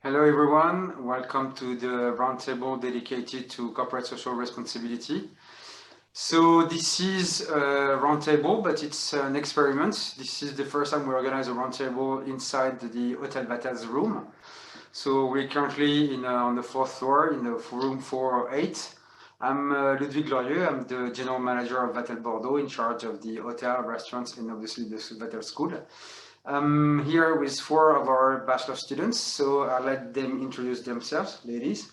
Hello everyone, welcome to the roundtable dedicated to corporate social responsibility. So this is a roundtable, but it's an experiment. This is the first time we organize a roundtable inside the Hotel Vatel's room. So we're currently on the fourth floor in the room 408. I'm Ludovic Glorieux, I'm the General Manager of Vatel Bordeaux, in charge of the hotel, restaurants, and obviously the Vatel School. I'm here with 4 of our Bachelor students, so I'll let them introduce themselves. Ladies.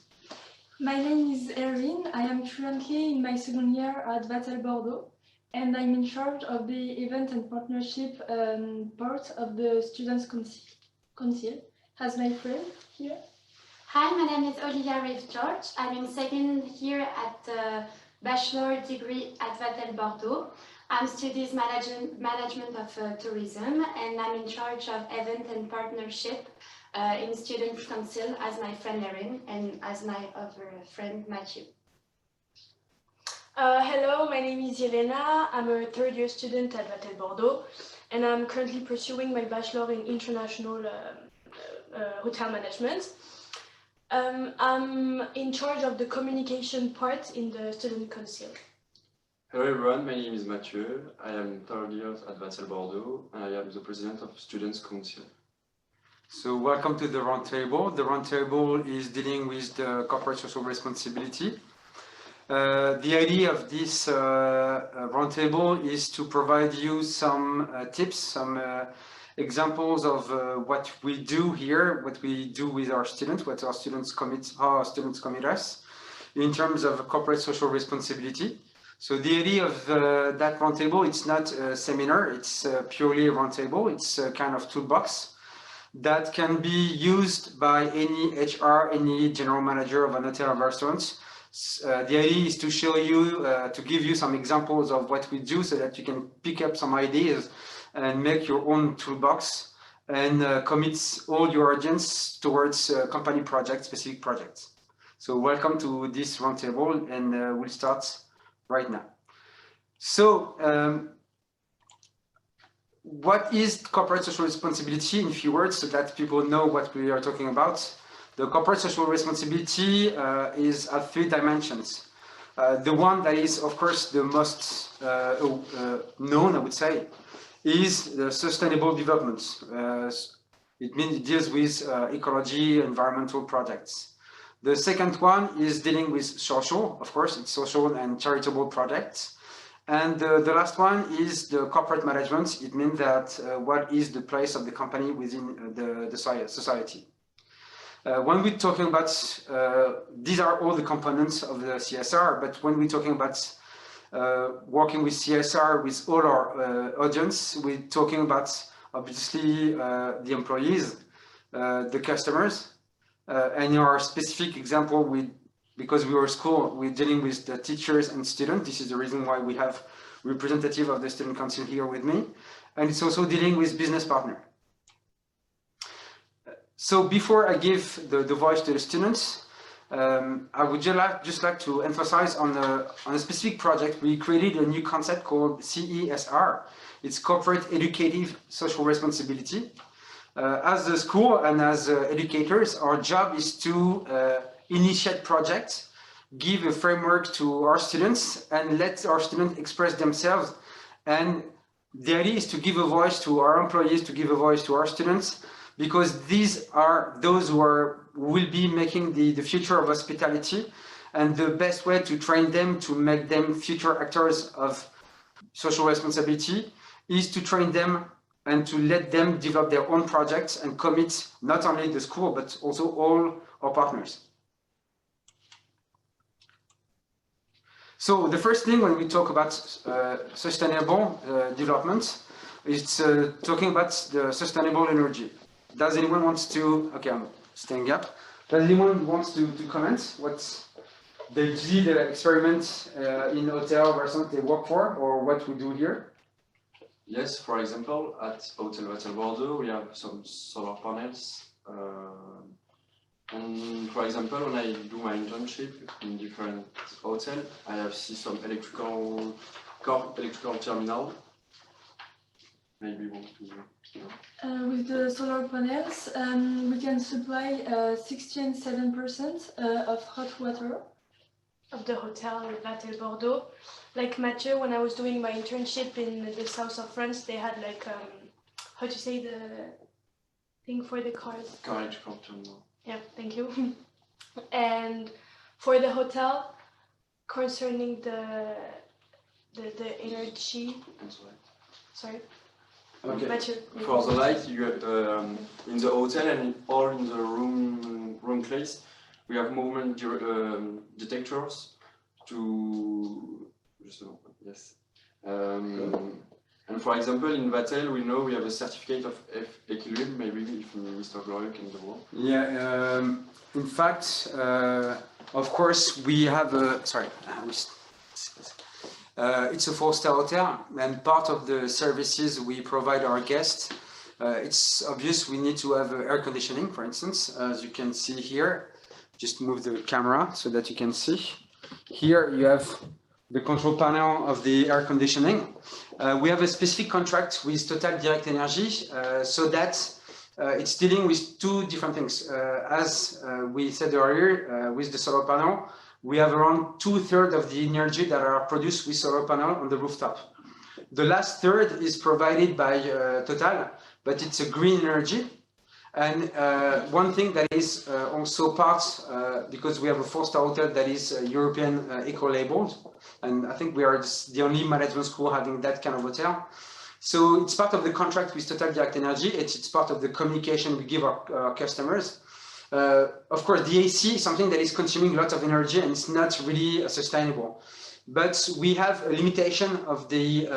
My name is Erin. I am currently in my second year at Vatel Bordeaux, and I'm in charge of the event and partnership part of the Student Concil. As my friend here. Hi, my name is Olivia Reeve-George. I'm in second year at the Bachelor degree at Vatel Bordeaux. I'm studies management of tourism, and I'm in charge of event and partnership in Student Concil as my friend Erin and as my other friend Mathieu. Hello, my name is Yelena. I'm a third year student at Vatel Bordeaux, and I'm currently pursuing my Bachelor in International Hotel Management. I'm in charge of the communication part in the Student Concil. Hello everyone, my name is Mathieu. I am third year at Vatel Bordeaux, and I am the president of Student Concil. So welcome to the roundtable. The roundtable is dealing with the corporate social responsibility. The idea of this roundtable is to provide you some tips, some examples of what we do here, what we do with our students, what our students commit, how our students commit us in terms of corporate social responsibility. So the idea of that roundtable, it's not a seminar, it's purely a roundtable. It's a kind of toolbox that can be used by any HR, any general manager of an hotel or restaurant. The idea is to show you, to give you some examples of what we do so that you can pick up some ideas and make your own toolbox and commit all your audience towards company projects, specific projects. So welcome to this roundtable, and we'll start right now. So what is corporate social responsibility in few words so that people know what we are talking about? The corporate social responsibility is of 3 dimensions. The one that is, of course, the most known, I would say, is the sustainable development. It means it deals with ecology, environmental projects. The second one is dealing with social, of course, it's social and charitable projects. And the last one is the corporate management. It means that what is the place of the company within the society. When we're talking about, these are all the components of the CSR, but when we're talking about working with CSR with all our audience, we're talking about obviously the employees, the customers, and in our specific example, because we are a school, we're dealing with the teachers and students. This is the reason why we have representative of the Student Council here with me. And it's also dealing with business partner. So before I give the voice to the students, I would just like to emphasize on a specific project. We created a new concept called CESR. It's Corporate Educative Social Responsibility. As a school and as educators, our job is to initiate projects, give a framework to our students, and let our students express themselves. And the idea is to give a voice to our employees, to give a voice to our students, because these are those who will be making the future of hospitality, and the best way to train them, to make them future actors of social responsibility, is to train them and to let them develop their own projects and commit not only the school, but also all our partners. So the first thing when we talk about sustainable development, it's talking about the sustainable energy. Does anyone want to, okay, I'm staying up. Does anyone want to comment what they did experiment in hotel restaurant they work for, or what we do here? Yes, for example, at Hotel Vatel Bordeaux, we have some solar panels. And for example, when I do my internship in different hotels, I have seen some electrical terminal. maybe want to. With the solar panels, we can supply 67% of hot water. Of the hotel Vatel Bordeaux. Like Mathieu, when I was doing my internship in the south of France, they had like, how to say the thing for the cars? Carriage content. Yeah, thank you. And for the hotel, concerning the energy, sorry. Okay. Mathieu. For the light, you have in the hotel and all in the room place, we have movement detectors to yes. And for example, in Vatel, we know we have a certificate of equilibrium. Maybe if Mr. Glorieux can go on. Yeah. In fact, of course, we have a. Sorry. It's a 4-star hotel, and part of the services we provide our guests, it's obvious we need to have air conditioning, for instance, as you can see here. Just move the camera so that you can see. Here you have the control panel of the air conditioning. We have a specific contract with Total Direct Energy so that it's dealing with two different things. As we said earlier, with the solar panel, we have around 2/3 of the energy that are produced with solar panel on the rooftop. The last third is provided by Total, but it's a green energy. And one thing that is also part, because we have a 4-star hotel that is European eco-labeled, and I think we are the only management school having that kind of hotel. So it's part of the contract with Total Direct Energy. It's part of the communication we give our customers. Of course, the AC is something that is consuming a lot of energy and it's not really sustainable. But we have a limitation of the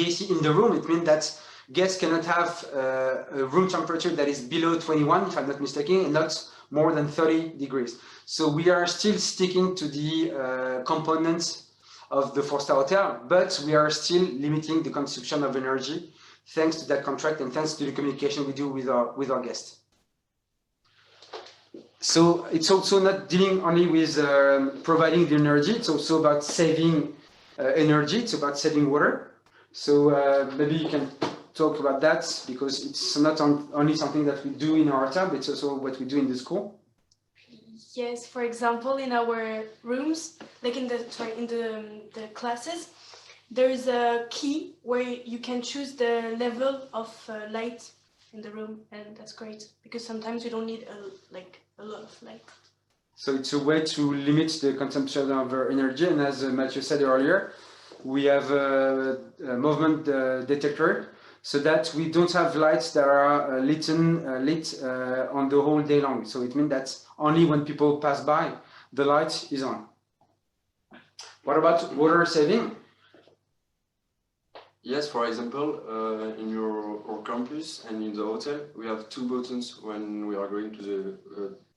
AC in the room. It means that guests cannot have a room temperature that is below 21, if I'm not mistaken, and not more than 30 degrees. So we are still sticking to the components of the 4-star hotel, but we are still limiting the consumption of energy thanks to that contract and thanks to the communication we do with our guests. So it's also not dealing only with providing the energy, it's also about saving energy, it's about saving water. So maybe you can talk about that, because it's not only something that we do in our hotel, but it's also what we do in the school. Yes, for example, in our rooms, like in the classes, there is a key where you can choose the level of light in the room, and that's great because sometimes you don't need a lot of light. So it's a way to limit the consumption of energy, and as Mathieu said earlier, we have a movement detector, so that we don't have lights that are lit on the whole day long. So it means that only when people pass by, the light is on. What about water saving? Yes, for example, in our campus and in the hotel, we have 2 buttons when we are going to the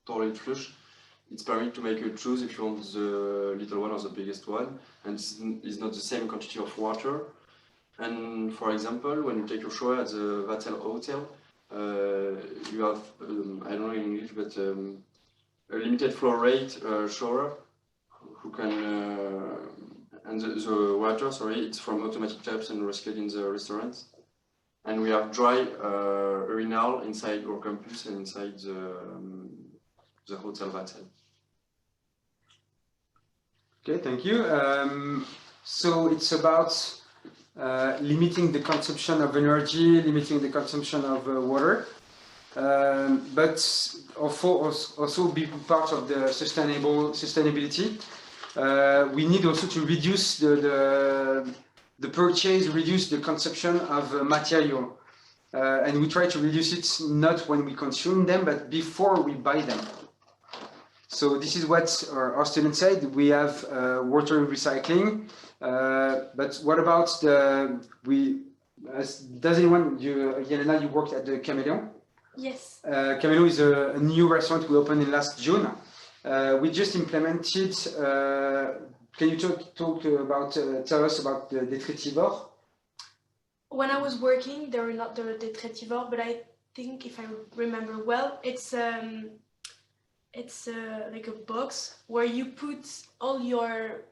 toilet flush. It's permitted to make you choose if you want the little one or the biggest one, and it's not the same quantity of water. And for example, when you take your shower at the Vatel Hotel, you have, I don't know in English, but a limited flow rate shower who can, and the water, it's from automatic taps and recycled in the restaurants. And we have dry urinal inside our campus and inside the Hotel Vatel. Okay, thank you. So it's about limiting the consumption of energy, limiting the consumption of water, but also be part of the sustainability. We need also to reduce the purchase, reduce the consumption of material, and we try to reduce it not when we consume them, but before we buy them. So this is what our students said. We have water recycling. But what about does anyone, Yelena, you worked at the Chameleon? Yes. Chameleon is a new restaurant we opened in last June. We just implemented, can you tell us about the détritivore? When I was working, there were not the détritivore, but I think if I remember well, it's like a box where you put all your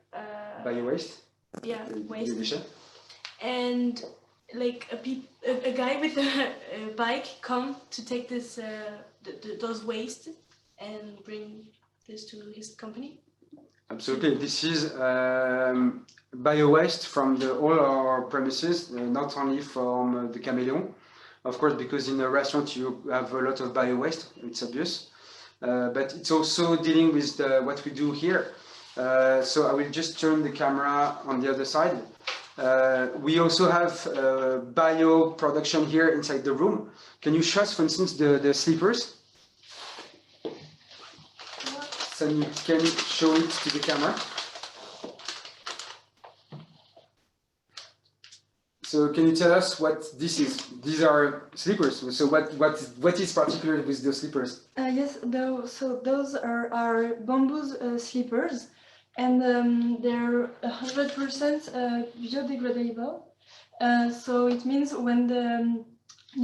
Bio waste. Yeah, waste. Déchets. And like a guy with a bike come to take this those waste and bring this to his company? Absolutely. This is bio-waste from all our premises, not only from the Chameleon. Of course, because in a restaurant you have a lot of bio-waste, it's obvious. But it's also dealing with what we do here. So I will just turn the camera on the other side. We also have bio production here inside the room. Can you show us, for instance, the slippers? So you can show it to the camera. So can you tell us what this is? These are slippers. So what is particular with the slippers? Yes, so those are our Bombus slippers, and they're 100% biodegradable. So it means when the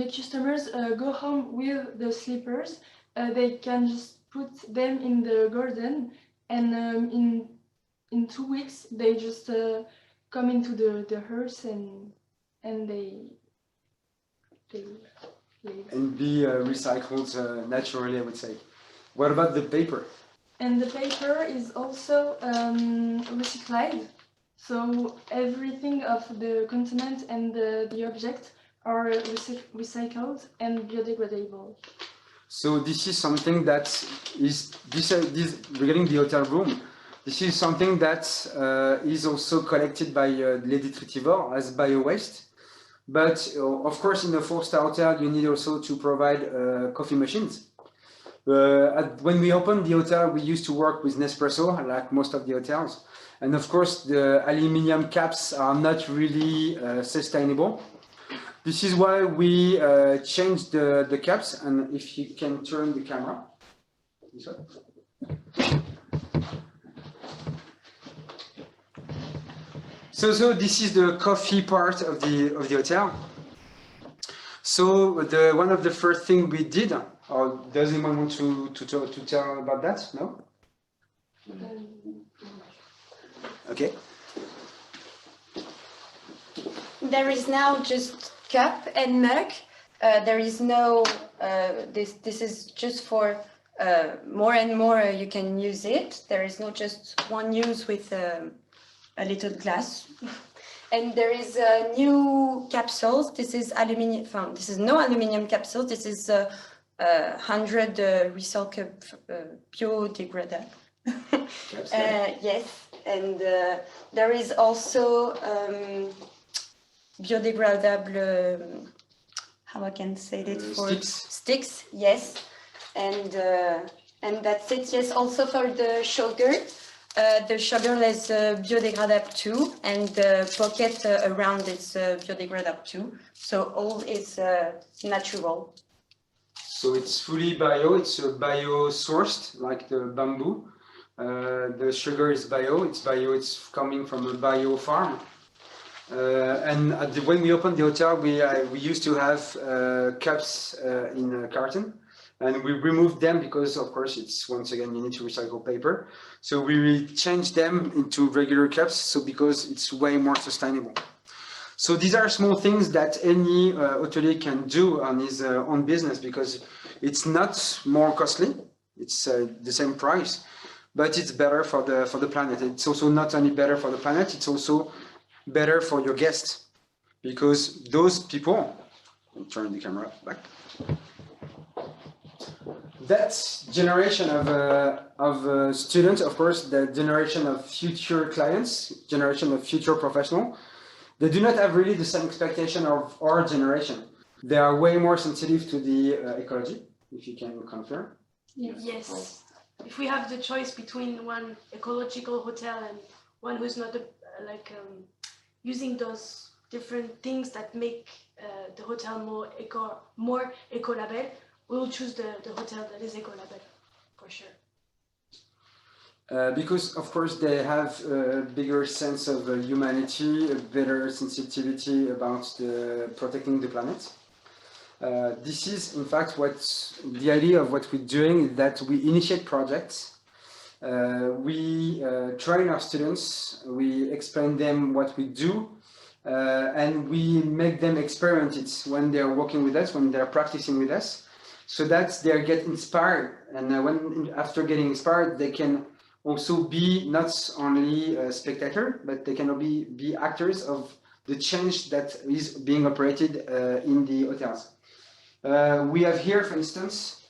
customers go home with the slippers, they can just put them in the garden, and in 2 weeks they just come into the house and they live. And be recycled naturally, I would say. What about the paper? And the paper is also recycled. So everything of the content and the object are recycled and biodegradable. So this is something that is this regarding the hotel room. This is something that is also collected by Les Détritivores as bio-waste. But of course, in a 4-star hotel, you need also to provide coffee machines. When we opened the hotel, we used to work with Nespresso, like most of the hotels. And of course, the aluminum caps are not really sustainable. This is why we changed the caps. And if you can turn the camera. This way. So this is the coffee part of the hotel. So one of the first thing we did, or does anyone want to tell about that? No? Okay. There is now just cup and mug. There is no, this is just for more and more you can use it. There is no just one use with a little glass. And there is new capsules. This is aluminium. This is no aluminium capsule. This is 100 recycled biodegradable. Yes, and there is also biodegradable. How I can say it for sticks. Yes, and that's it. Yes, also for the sugar. The sugar is biodegradable too, and the pocket around is biodegradable too. So all is natural. So it's fully bio. It's bio-sourced, like the bamboo. The sugar is bio. It's bio. It's coming from a bio farm. And when we opened the hotel, we used to have cups in a carton. And we removed them because, of course, it's once again you need to recycle paper. So we changed them into regular cups. So because it's way more sustainable. So these are small things that any hotelier can do on his own business because it's not more costly. It's the same price, but it's better for the planet. It's also not only better for the planet. It's also better for your guests because those people. I'll turn the camera back. That generation of students, of course, the generation of future clients, generation of future professionals, they do not have really the same expectation of our generation. They are way more sensitive to the ecology, if you can confirm. Yes. If we have the choice between one ecological hotel and one who's not using those different things that make the hotel more eco-label, we'll choose the hotel that is eco-label, for sure. Because, of course, they have a bigger sense of humanity, a better sensitivity about protecting the planet. This is, in fact, the idea of what we're doing is that we initiate projects. We train our students, we explain them what we do, and we make them experiment it when they're working with us, when they're practicing with us, so that they get inspired. And when after getting inspired, they can also be not only a spectator, but they can be actors of the change that is being operated in the hotels. We have here, for instance,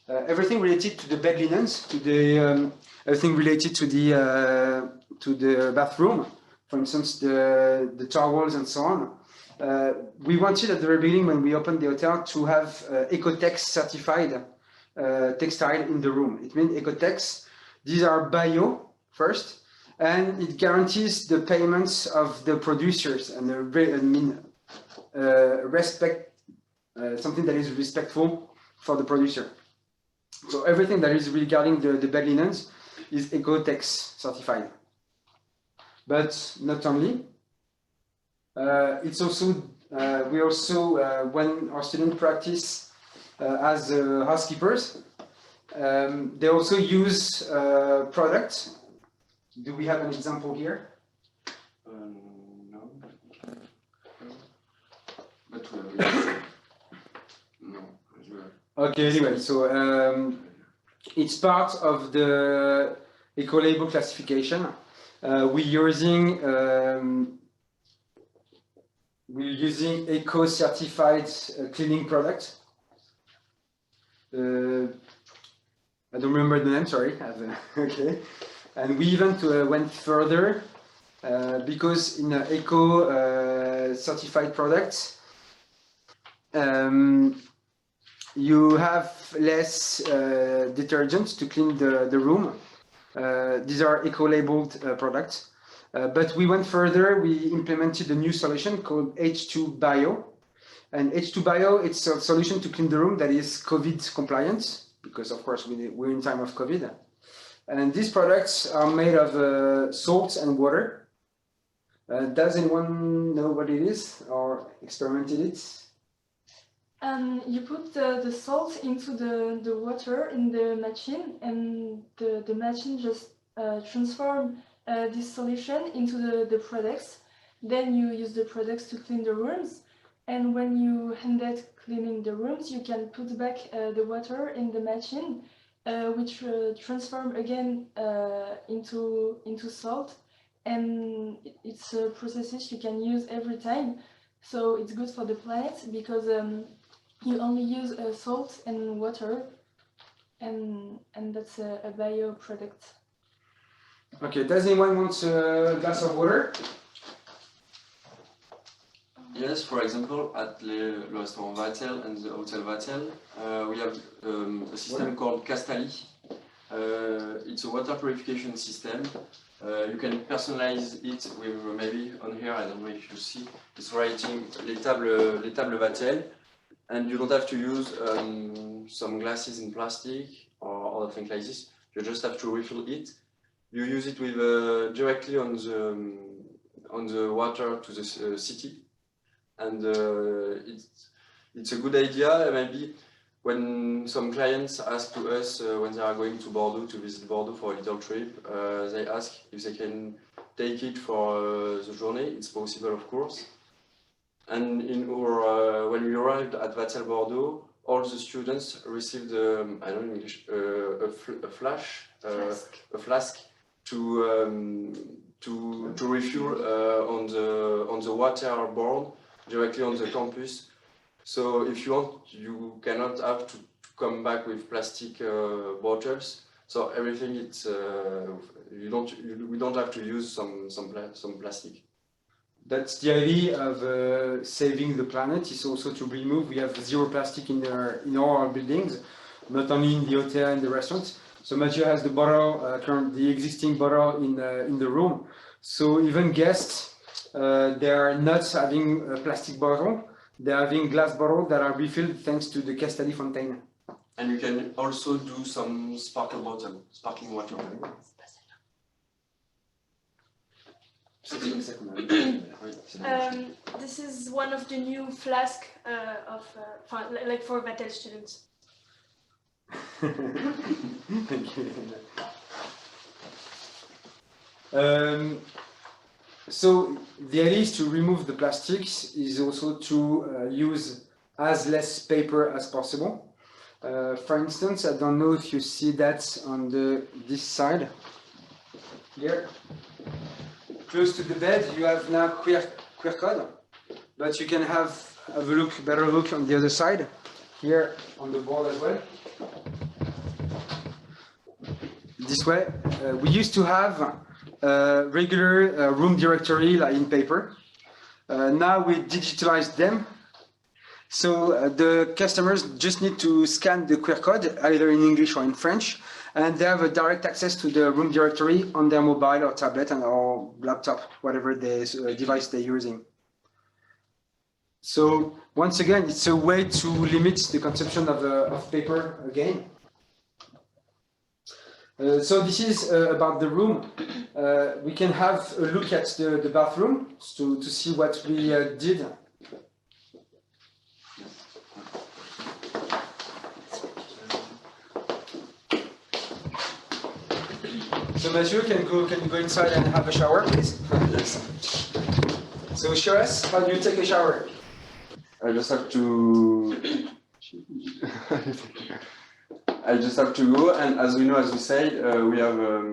everything related to the bed linens, to the everything related to the bathroom, for instance, the towels and so on. We wanted at the very beginning, when we opened the hotel, to have Ecotex certified textile in the room. It means Ecotex. These are bio first, and it guarantees the payments of the producers and respect, something that is respectful for the producer. So everything that is regarding the bed linens is Ecotex certified. But not only, it's also we also when our students practice as housekeepers, they also use products. Do we have an example here? No. But no. Okay, anyway, so it's part of the eco-label classification. We're using eco-certified cleaning products. I don't remember the name, sorry. Okay. And we even went further because in eco-certified products, you have less detergent to clean the room. These are eco-labeled products. But we went further. We implemented a new solution called H2 Bio. And H2 Bio, it's a solution to clean the room that is COVID compliant, because of course we're in time of COVID. And these products are made of salt and water. Does anyone know what it is or experimented it? You put the salt into the water in the machine, and the machine just transforms this solution into the products. Then you use the products to clean the rooms, and when you end up cleaning the rooms, you can put back the water in the machine, which transform again into salt, and it's a process you can use every time. So it's good for the planet because you only use salt and water, and that's a bio product. Okay, does anyone want a glass of water? Yes, for example, at le restaurant Vatel and the Hotel Vatel, we have a system called Castali. It's a water purification system. You can personalize it with maybe on here, I don't know if you see, it's writing les tables Vatel, and you don't have to use some glasses in plastic or other things like this. You just have to refill it. You use it with directly on the water to the city. And it's a good idea. Maybe when some clients ask to us when they are going to Bordeaux to visit Bordeaux for a little trip, they ask if they can take it for the journey. It's possible, of course. And in our, when we arrived at Vatel Bordeaux, all the students received I don't know in English a flask to refuel on the water board directly on the campus. So if you want, you cannot have to come back with plastic bottles. So everything it's we don't have to use some plastic. That's the idea of saving the planet. Is also to remove. We have zero plastic in all our buildings, not only in the hotel and the restaurants. So Mathieu has the bottle, the existing bottle in the room. So even guests, they are not having a plastic bottle. They're having glass bottles that are refilled thanks to the Castali fountain. And you can also do some sparkling water. This is one of the new flasks like for Vatel students. Thank you. So the idea is to remove the plastics, is also to use as less paper as possible. For instance, I don't know if you see that on this side here. Close to the bed, you have now QR code, but you can have a better look on the other side, here on the board as well. This way, we used to have a regular room directory like in paper. Now we digitalized them. So the customers just need to scan the QR code, either in English or in French, and they have a direct access to the room directory on their mobile or tablet or laptop, whatever device they're using. So once again, it's a way to limit the consumption of paper again. So this is about the room. We can have a look at the bathroom to see what we did. So Mathieu, can you go inside and have a shower, please? Yes. So show us how do you take a shower. I just have to. I just have to go, and as we know, as we said, we have a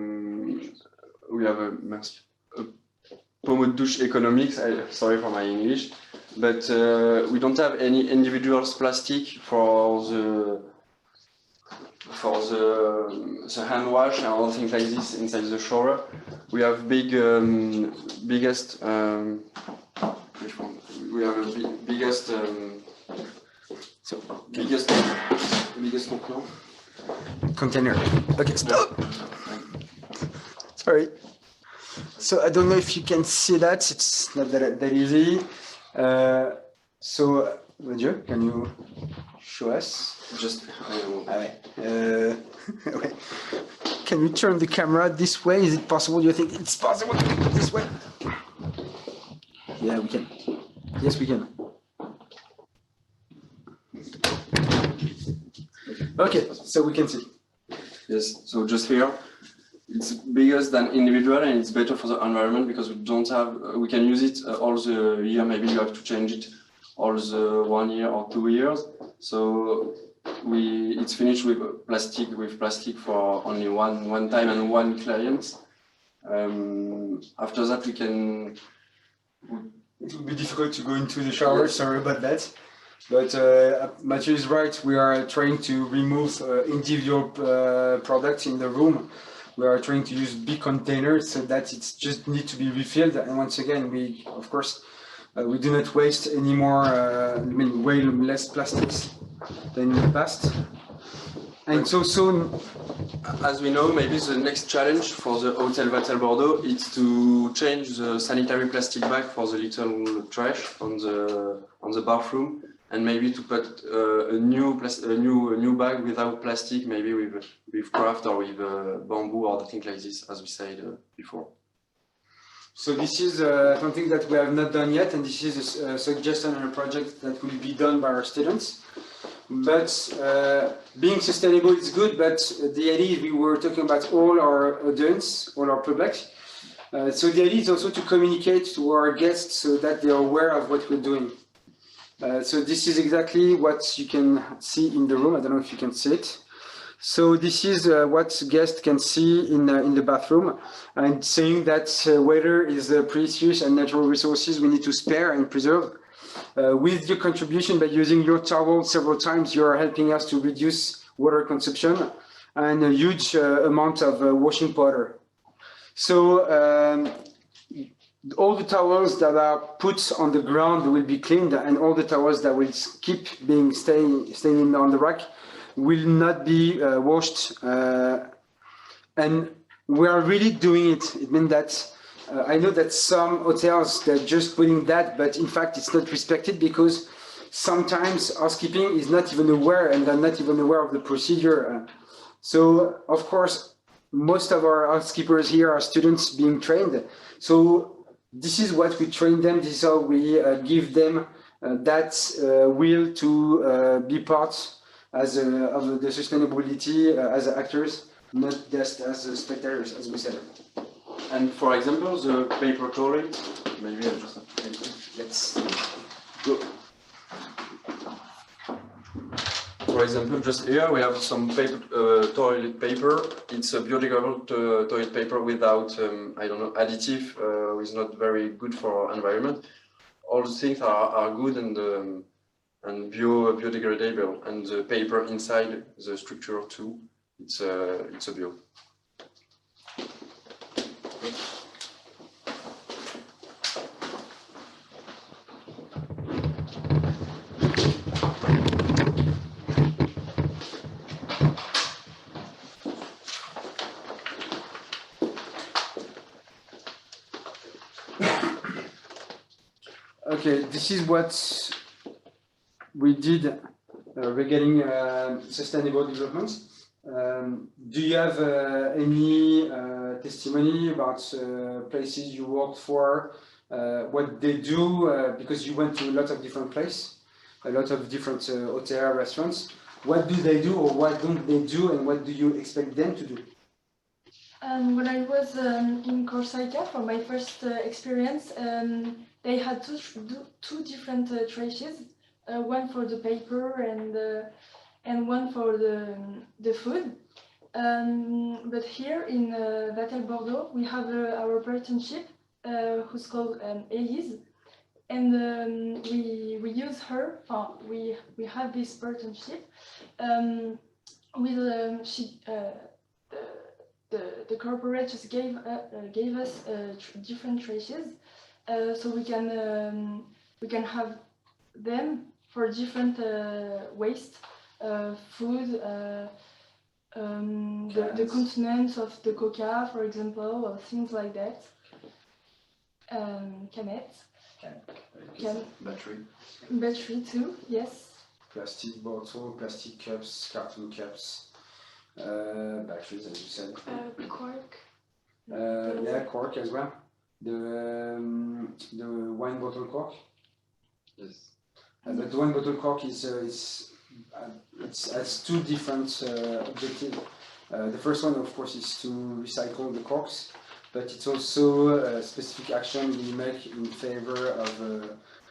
pommeau de douche economics. Sorry for my English, but we don't have any individual plastic for the hand wash and all things like this inside the shower. We have biggest. Which one? We have a biggest Container. Okay, stop. Sorry. So I don't know if you can see that. It's not that easy. So Mathieu, can you show us? Just. Okay. Can you turn the camera this way? Is it possible? Do you think it's possible to do it this way? Yeah, we can. Yes, we can. Okay, so we can see. Yes, so just here, it's bigger than individual and it's better for the environment because we don't have, we can use it all the year, maybe you have to change it all the 1 year or 2 years. So it's finished with plastic for only one time and one client. After that it will be difficult to go into the shower, sorry about that. But Mathieu is right, we are trying to remove individual products in the room. We are trying to use big containers so that it just needs to be refilled. And once again, we, of course, we do not waste any more, way less plastics than in the past. And so soon, as we know, maybe the next challenge for the Hotel Vatel Bordeaux is to change the sanitary plastic bag for the little trash on the bathroom, and maybe to put a new bag without plastic, maybe with craft or with bamboo or things like this, as we said before. So this is something that we have not done yet, and this is a suggestion and a project that will be done by our students. But being sustainable is good, but the idea is we were talking about all our audience, all our public. So the idea is also to communicate to our guests so that they are aware of what we're doing. So this is exactly what you can see in the room. I don't know if you can see it. So this is what guests can see in the bathroom, and saying that water is a precious and natural resources we need to spare and preserve. With your contribution, by using your towel several times, you are helping us to reduce water consumption and a huge amount of washing powder. So all the towels that are put on the ground will be cleaned, and all the towels that will keep staying on the rack will not be washed. And we are really doing it. It means that I know that some hotels, they're just putting that, but in fact it's not respected because sometimes housekeeping is not even aware, and they're not even aware of the procedure. So of course, most of our housekeepers here are students being trained. So this is what we train them. This is how we give them that will to be part of the sustainability as actors, not just as spectators, as we said. And for example, the paper toilet, maybe I just let's go. For example, just here we have some paper, toilet paper. It's a biodegradable toilet paper without, I don't know, additive, which is not very good for environment. All the things are good and biodegradable, and the paper inside the structure too. It's a bio. Okay, this is what we did regarding sustainable development. Do you have any testimony about places you worked for, what they do, because you went to a lot of different places, a lot of different hotel, restaurants. What do they do or what don't they do, and what do you expect them to do? When I was in Corsica for my first experience, they had two different trashes, one for the paper and one for the food. But here in Vatel Bordeaux, we have our partnership, who's called Elise, and we use her. We have this partnership with she. The corporate just gave us different trashes, so we can have them for different waste, food, the contents of the coca, for example, or things like that. Canettes. Battery too, yes. Plastic bottle, plastic cups, carton cups. Batteries, as you said. Cork. Yeah, cork as well. The wine bottle cork. Yes. But the wine bottle cork it has two different objectives. The first one, of course, is to recycle the corks, but it's also a specific action we make in favor of.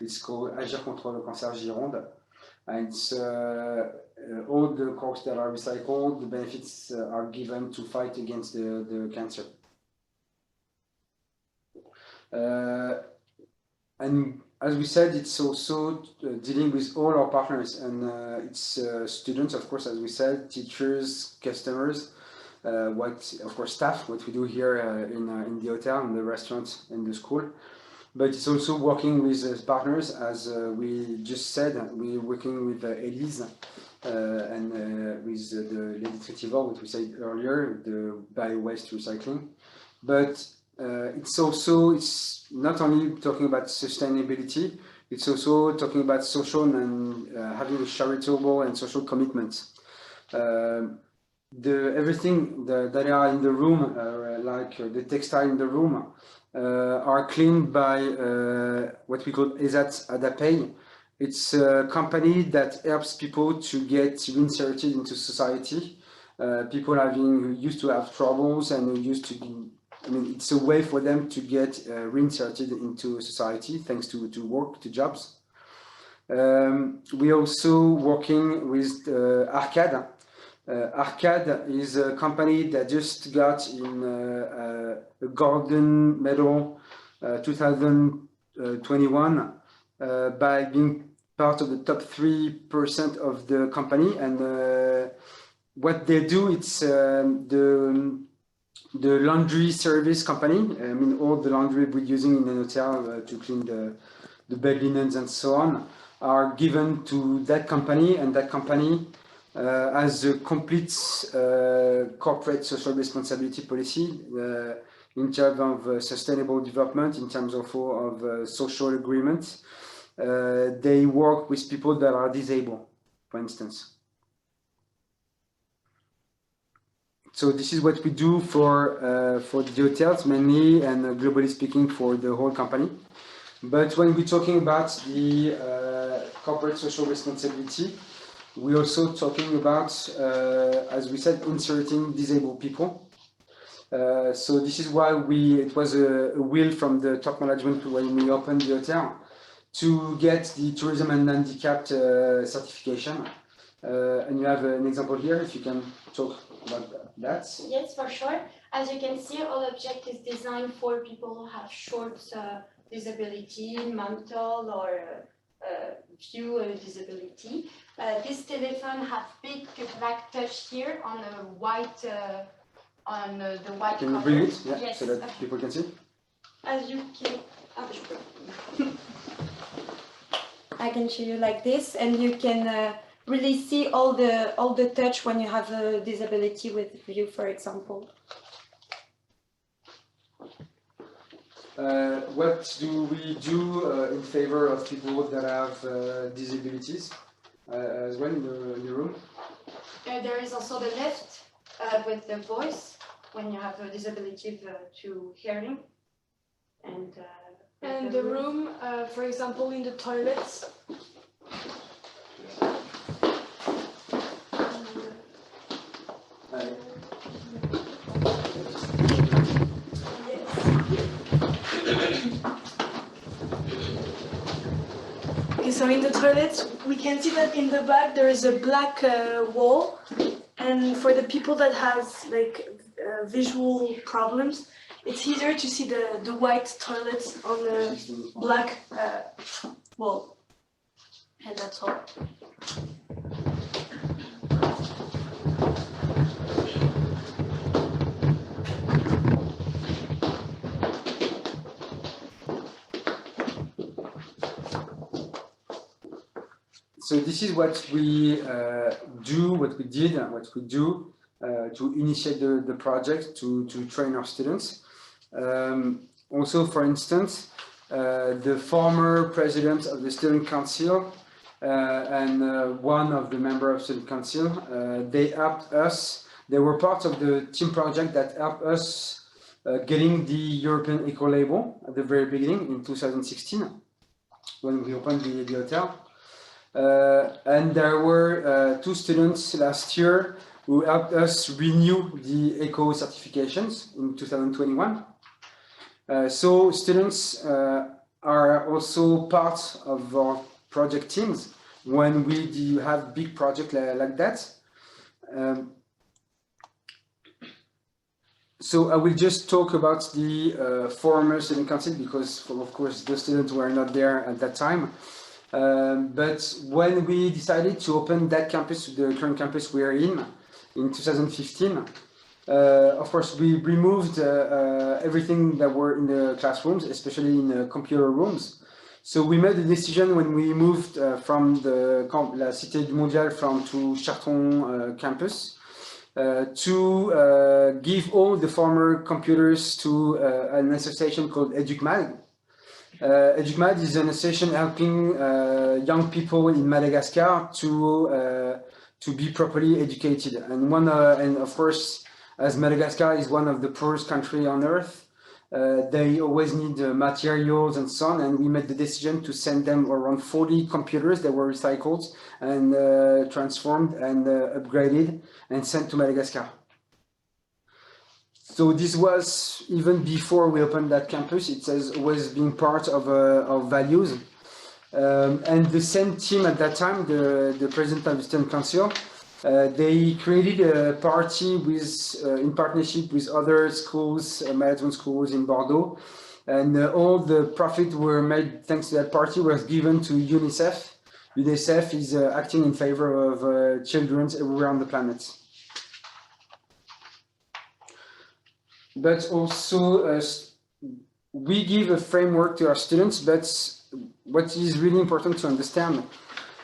It's called Agir contre le cancer Gironde. And it's all the corks that are recycled, the benefits are given to fight against the cancer. And as we said, it's also dealing with all our partners, and it's students, of course, as we said, teachers, customers, of course, staff, what we do here in the hotel, in the restaurant, in the school. But it's also working with partners, as we just said. We're working with Elise and with the Lady Tritivo, what we said earlier, the bio-waste recycling. But it's not only talking about sustainability, it's also talking about social and having a charitable and social commitment. Everything that are in the room, like the textile in the room, are cleaned by what we call ESAT Adapay. It's a company that helps people to get reinserted into society. People who used to have troubles and who used to be, it's a way for them to get reinserted into society thanks to work, to jobs. We're also working with Arcade. Arcade is a company that just got in a golden medal 2021 by being part of the top 3% of the company. And what they do, it's the laundry service company. All the laundry we're using in an hotel to clean the bed linens and so on are given to that company, and that company as a complete corporate social responsibility policy in terms of sustainable development, in terms of social agreements. They work with people that are disabled, for instance. So this is what we do for the hotels mainly, and globally speaking for the whole company. But when we're talking about the corporate social responsibility, we're also talking about, as we said, inserting disabled people. So this is why it was a will from the top management when we opened the hotel to get the tourism and handicapped certification. And you have an example here, if you can talk about that. Yes, for sure. As you can see, all object is designed for people who have short disability, mental or few disability. This telephone has big black touch here on the white Can you cover. bring it? Yeah, Yes. so that people can see. As you can. I can show you like this, and you can really see all the touch when you have a disability with view, for example. What do we do in favor of people that have disabilities as well in the room? There is also the lift with the voice when you have a disability to hearing. And the room, for example, in the toilets. Okay, so in the toilets, we can see that in the back there is a black wall, and for the people that has like visual problems, it's easier to see the white toilets on the black wall. And that's all. So this is what we do, what we did, and what we do to initiate the project, to train our students. Also, for instance, the former president of the Student Concil and one of the members of Student Concil, they helped us. They were part of the team project that helped us getting the European Eco Label at the very beginning in 2016 when we opened the hotel. And there were 2 students last year who helped us renew the ECO certifications in 2021. So students are also part of our project teams when we do have big projects like that. So I will just talk about the former Student Council because, of course, the students were not there at that time. But when we decided to open that campus, the current campus we are in 2015, of course, we removed everything that were in the classrooms, especially in the computer rooms. So we made the decision when we moved from the La Cité du Mondial to Charton campus to give all the former computers to an association called EducMag. EducMag is an association helping young people in Madagascar to be properly educated. And and of course, as Madagascar is one of the poorest countries on earth, they always need materials and so on. And we made the decision to send them around 40 computers that were recycled and transformed and upgraded and sent to Madagascar. So this was even before we opened that campus. It has always been part of our values. And the same team at that time, the president of the Student Concil, they created a party in partnership with other schools, management schools in Bordeaux. And all the profit were made thanks to that party was given to UNICEF. UNICEF is acting in favor of children everywhere on the planet. But also we give a framework to our students, but what is really important to understand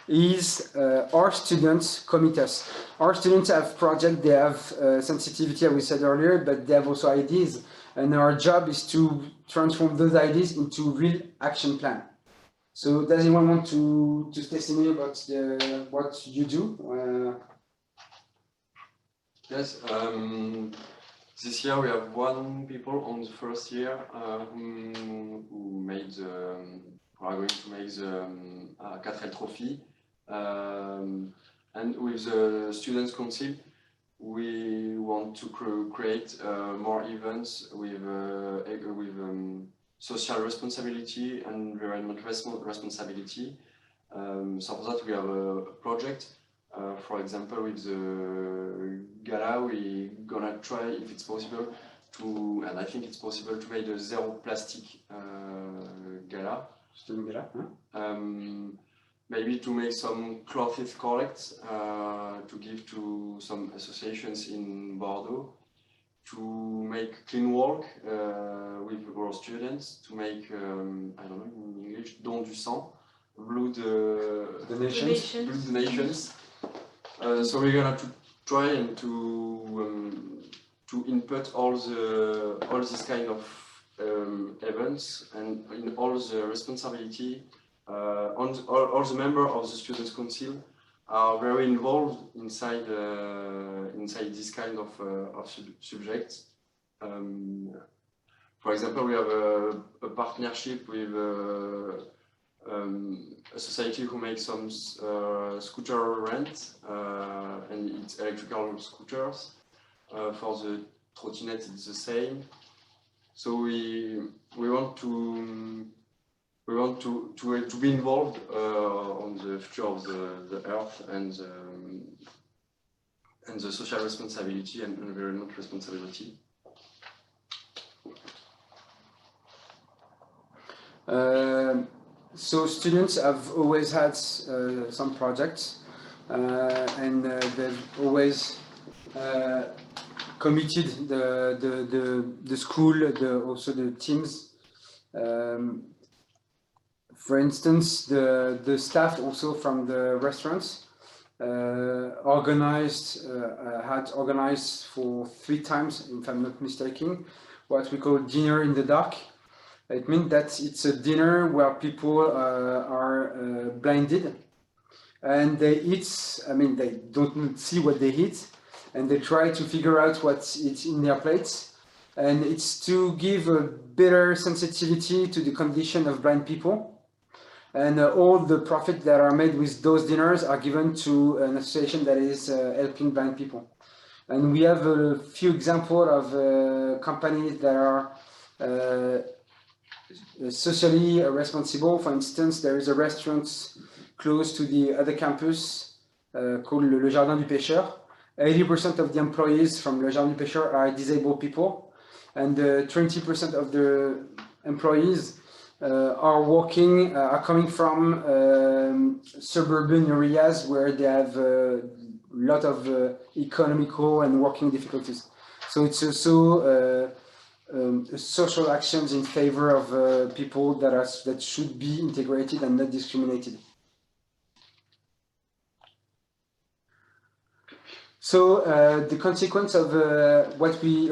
is our students commit us. Our students have projects, they have sensitivity, as we said earlier, but they have also ideas. And our job is to transform those ideas into real action plan. So does anyone want to testimony about what you do? Yes. This year we have 1 people on the first year who are going to make the 4L trophy, and with the Student Concil we want to create more events with social responsibility and environmental responsibility. So for that we have a project. For example, with the gala, we're gonna try, if it's possible, to, and I think it's possible, to make a zero plastic gala. Student gala, huh? Maybe to make some clothes collect to give to some associations in Bordeaux, to make clean walk with our students, to make, I don't know in English, don du sang, blood donations. So we're gonna try and to input all this kind of events, and in all the responsibility. All the members of the Student Concil are very involved inside this kind of subjects. For example, we have a partnership with a society who makes some scooter rent, and it's electrical scooters. For the trottinette, it's the same. So we want to be involved on the future of the earth and the social responsibility and environmental responsibility. So students have always had some projects, and they've always committed the school, also the teams. For instance, the staff also from the restaurants had organized for 3 times, if I'm not mistaken, what we call dinner in the dark. It means that it's a dinner where people are blinded, and they eat. I mean, they don't see what they eat, and they try to figure out what's in their plates. And it's to give a better sensitivity to the condition of blind people. And all the profit that are made with those dinners are given to an association that is helping blind people. And we have a few examples of companies that are socially responsible. For instance, there is a restaurant close to the other campus called Le Jardin du Pêcheur. 80% of the employees from Le Jardin du Pêcheur are disabled people, and 20% of the employees are coming from suburban areas where they have a lot of economical and working difficulties. So it's also social actions in favor of people that should be integrated and not discriminated. So the consequence of what we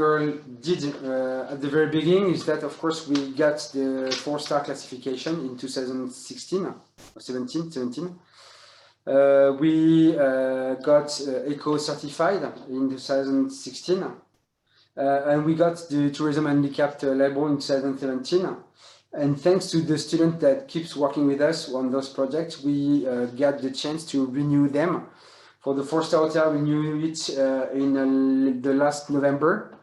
did at the very beginning is that, of course, we got the 4-star classification in 2016 or 17. We got Eco certified in 2016, and we got the Tourism Handicapped label in 2017. And thanks to the student that keeps working with us on those projects, we got the chance to renew them. For the 4-star hotel, we renewed it in the last November.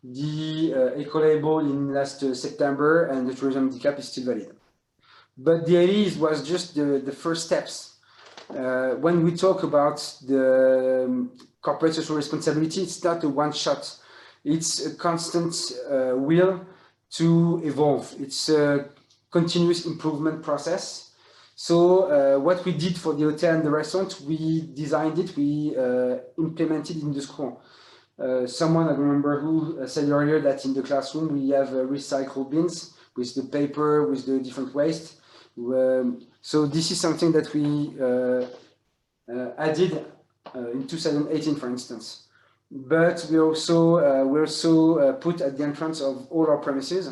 The Eco label in last September, and the Tourism Handicap is still valid. But the idea was just the first steps. When we talk about the corporate social responsibility, it's not a one-shot. It's a constant will to evolve. It's a continuous improvement process. So what we did for the hotel and the restaurant, we designed it, we implemented in the school. Someone, I don't remember who, said earlier that in the classroom we have recycle bins with the paper, with the different waste. So this is something that we added in 2018, for instance. But we also put at the entrance of all our premises,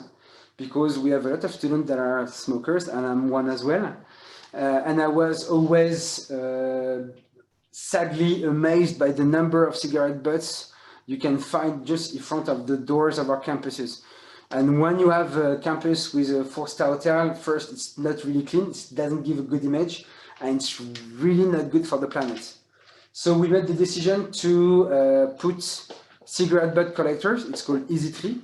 because we have a lot of students that are smokers, and I'm one as well. And I was always sadly amazed by the number of cigarette butts you can find just in front of the doors of our campuses. And when you have a campus with a 4-star hotel, first, it's not really clean, it doesn't give a good image, and it's really not good for the planet. So we made the decision to put cigarette butt collectors, it's called Easy Tree,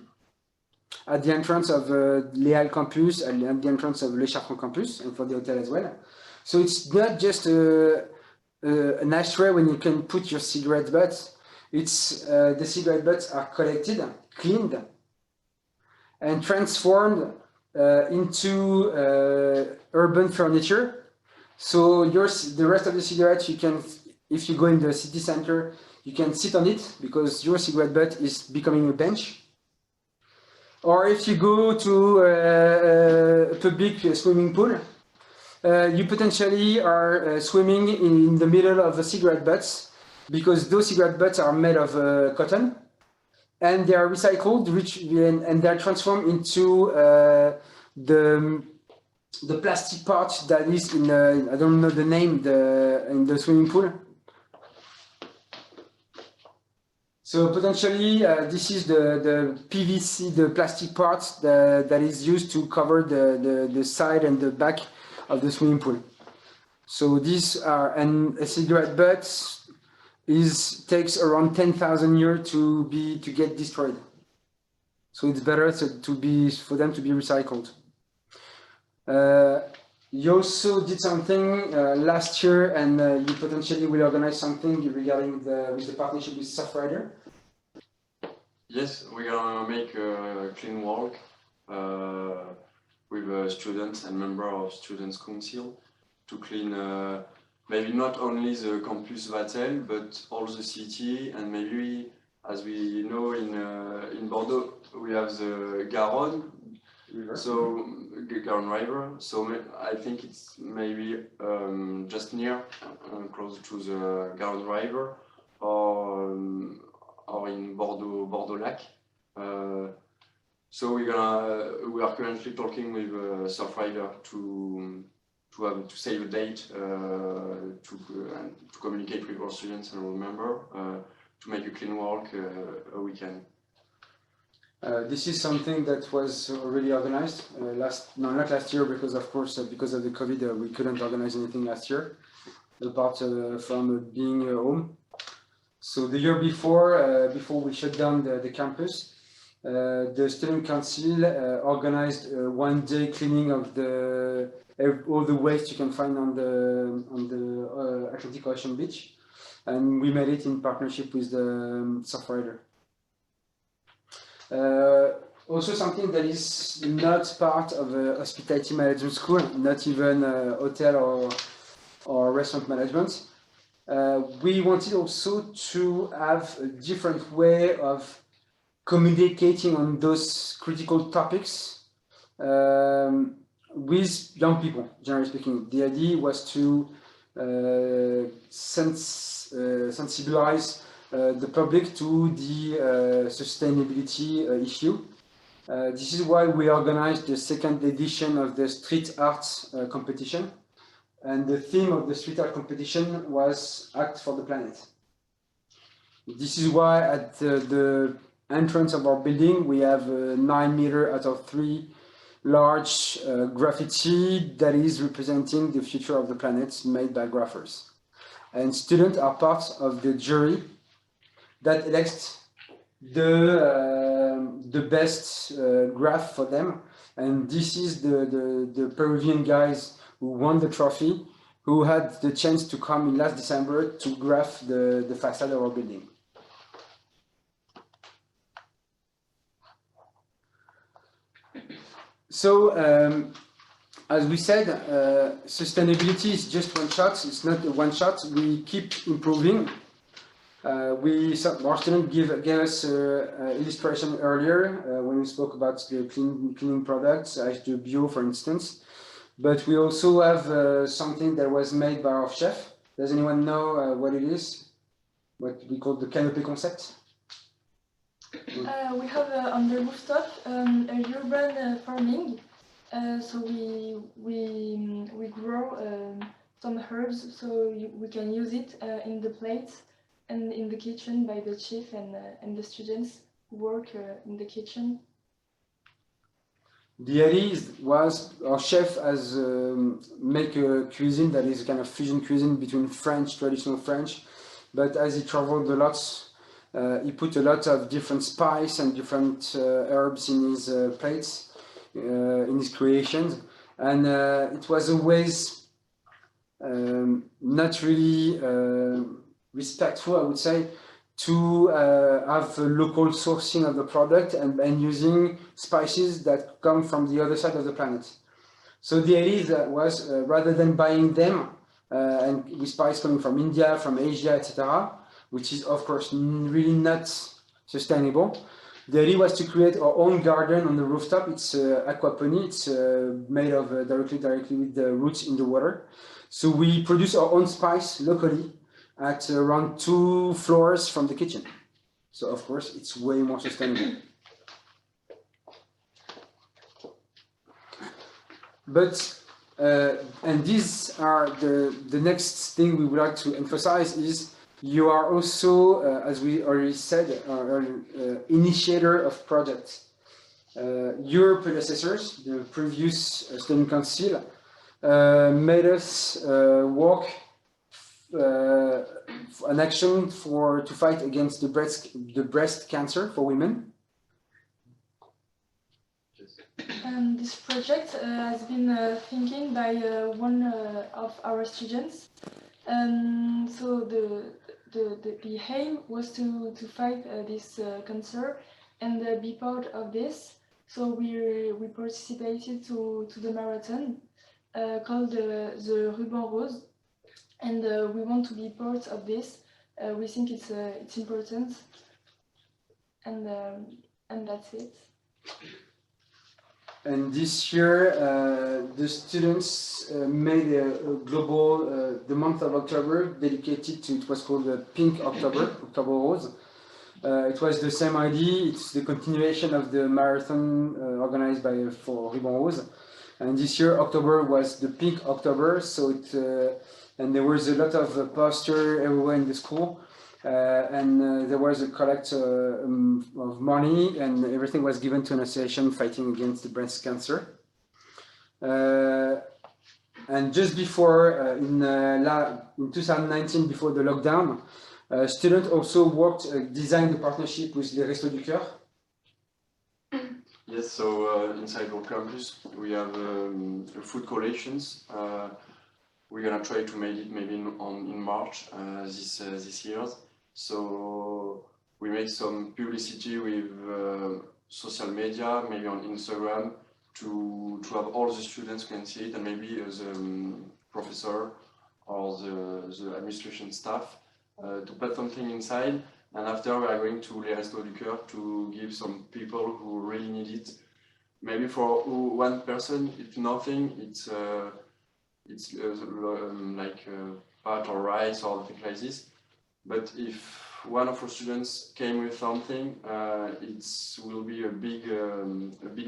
at the entrance of Les Halles campus and at the entrance of Le Chartrand campus and for the hotel as well. So it's not just an ashtray when you can put your cigarette butts. It's the cigarette butts are collected, cleaned, and transformed into urban furniture. So the rest of the cigarettes, you can, if you go in the city center, you can sit on it because your cigarette butt is becoming a bench. Or if you go to a public swimming pool, you potentially are swimming in the middle of the cigarette butts because those cigarette butts are made of cotton and they are recycled and they are transformed into the plastic part that is in, I don't know the name, in the swimming pool. So potentially, this is the PVC, the plastic part that is used to cover the side and the back of the swimming pool. So these are, and a cigarette butt takes around 10,000 years to get destroyed. So it's better for them to be recycled. You also did something last year, and you potentially will organize something regarding with the partnership with Surfrider. Yes, we're gonna make a clean walk with students and members of Student Concil to clean maybe not only the campus Vatel, but all the city, and maybe, as we know in Bordeaux, we have the Garonne. River. So Garonne River. So I think it's maybe just near, close to the Garonne River, or in Bordeaux Lac. So we are currently talking with Surfrider to save a date to communicate with our students and our members to make a clean walk a weekend. This is something that was already organized not last year, because of course because of the COVID we couldn't organize anything last year, apart from being home. So the year before we shut down the campus, the Student Concil organized one day cleaning of all the waste you can find on the Atlantic Ocean beach, and we made it in partnership with the Surfrider. Also something that is not part of a hospitality management school, not even hotel or restaurant management. We wanted also to have a different way of communicating on those critical topics with young people, generally speaking. The idea was to sensibilize the public to the sustainability issue. This is why we organized the second edition of the street arts competition. And the theme of the street art competition was Act for the Planet. This is why at the entrance of our building, we have 9 meter out of 3 large graffiti that is representing the future of the planet made by graphers. And students are part of the jury that elects the best graph for them. And this is the Peruvian guys who won the trophy, who had the chance to come in last December to graph the facade of our building. So, as we said, sustainability is just one shot. It's not a one shot. We keep improving. Our student gave us illustration earlier when we spoke about the cleaning products, as the bio, for instance. But we also have something that was made by our chef. Does anyone know what it is? What we call the Canopy Concept? We have on the rooftop a urban farming. So we grow some herbs, so we can use it in the plates and in the kitchen by the chef and the students who work in the kitchen. The idea was our chef has make a cuisine that is a kind of fusion cuisine between French, traditional French, but as he traveled a lot, he put a lot of different spice and different herbs in his plates, in his creations, and it was always not really respectful, I would say, to have a local sourcing of the product and using spices that come from the other side of the planet. So the idea was rather than buying them and with spice coming from India, from Asia, etc., which is of course really not sustainable. The idea was to create our own garden on the rooftop. It's aquaponie. It's made of directly with the roots in the water. So we produce our own spice locally at around 2 floors from the kitchen. So of course it's way more sustainable. But and these are the next thing we would like to emphasize is you are also, as we already said, initiator of projects. Your predecessors, the previous Student Concil, made us work an action to fight against the breast cancer for women. This project has been thinking by one of our students. So the aim was to fight this cancer and be part of this. So we participated to the marathon called the Ruban Rose, and we want to be part of this. We think it's important, and that's it. And this year, the students made a global, the month of October, dedicated to, it was called the Pink October, October Rose. It was the same idea, it's the continuation of the marathon organized for Ruban Rose. And this year, October was the Pink October, so and there was a lot of poster everywhere in the school. And there was a collect of money, and everything was given to an association fighting against the breast cancer. And just before, in 2019, before the lockdown, students also designed a partnership with les Restos du Cœur. Yes, so inside our campus, we have food collections. We're gonna try to make it maybe in March this year. So we make some publicity with social media, maybe on Instagram, to have all the students can see it, and maybe the professor or the administration staff to put something inside. And after we are going to Les Restos du Cœur to give some people who really need it. Maybe for one person, it's nothing. It's like pat or rice or things like this. But if one of our students came with something, it will be a big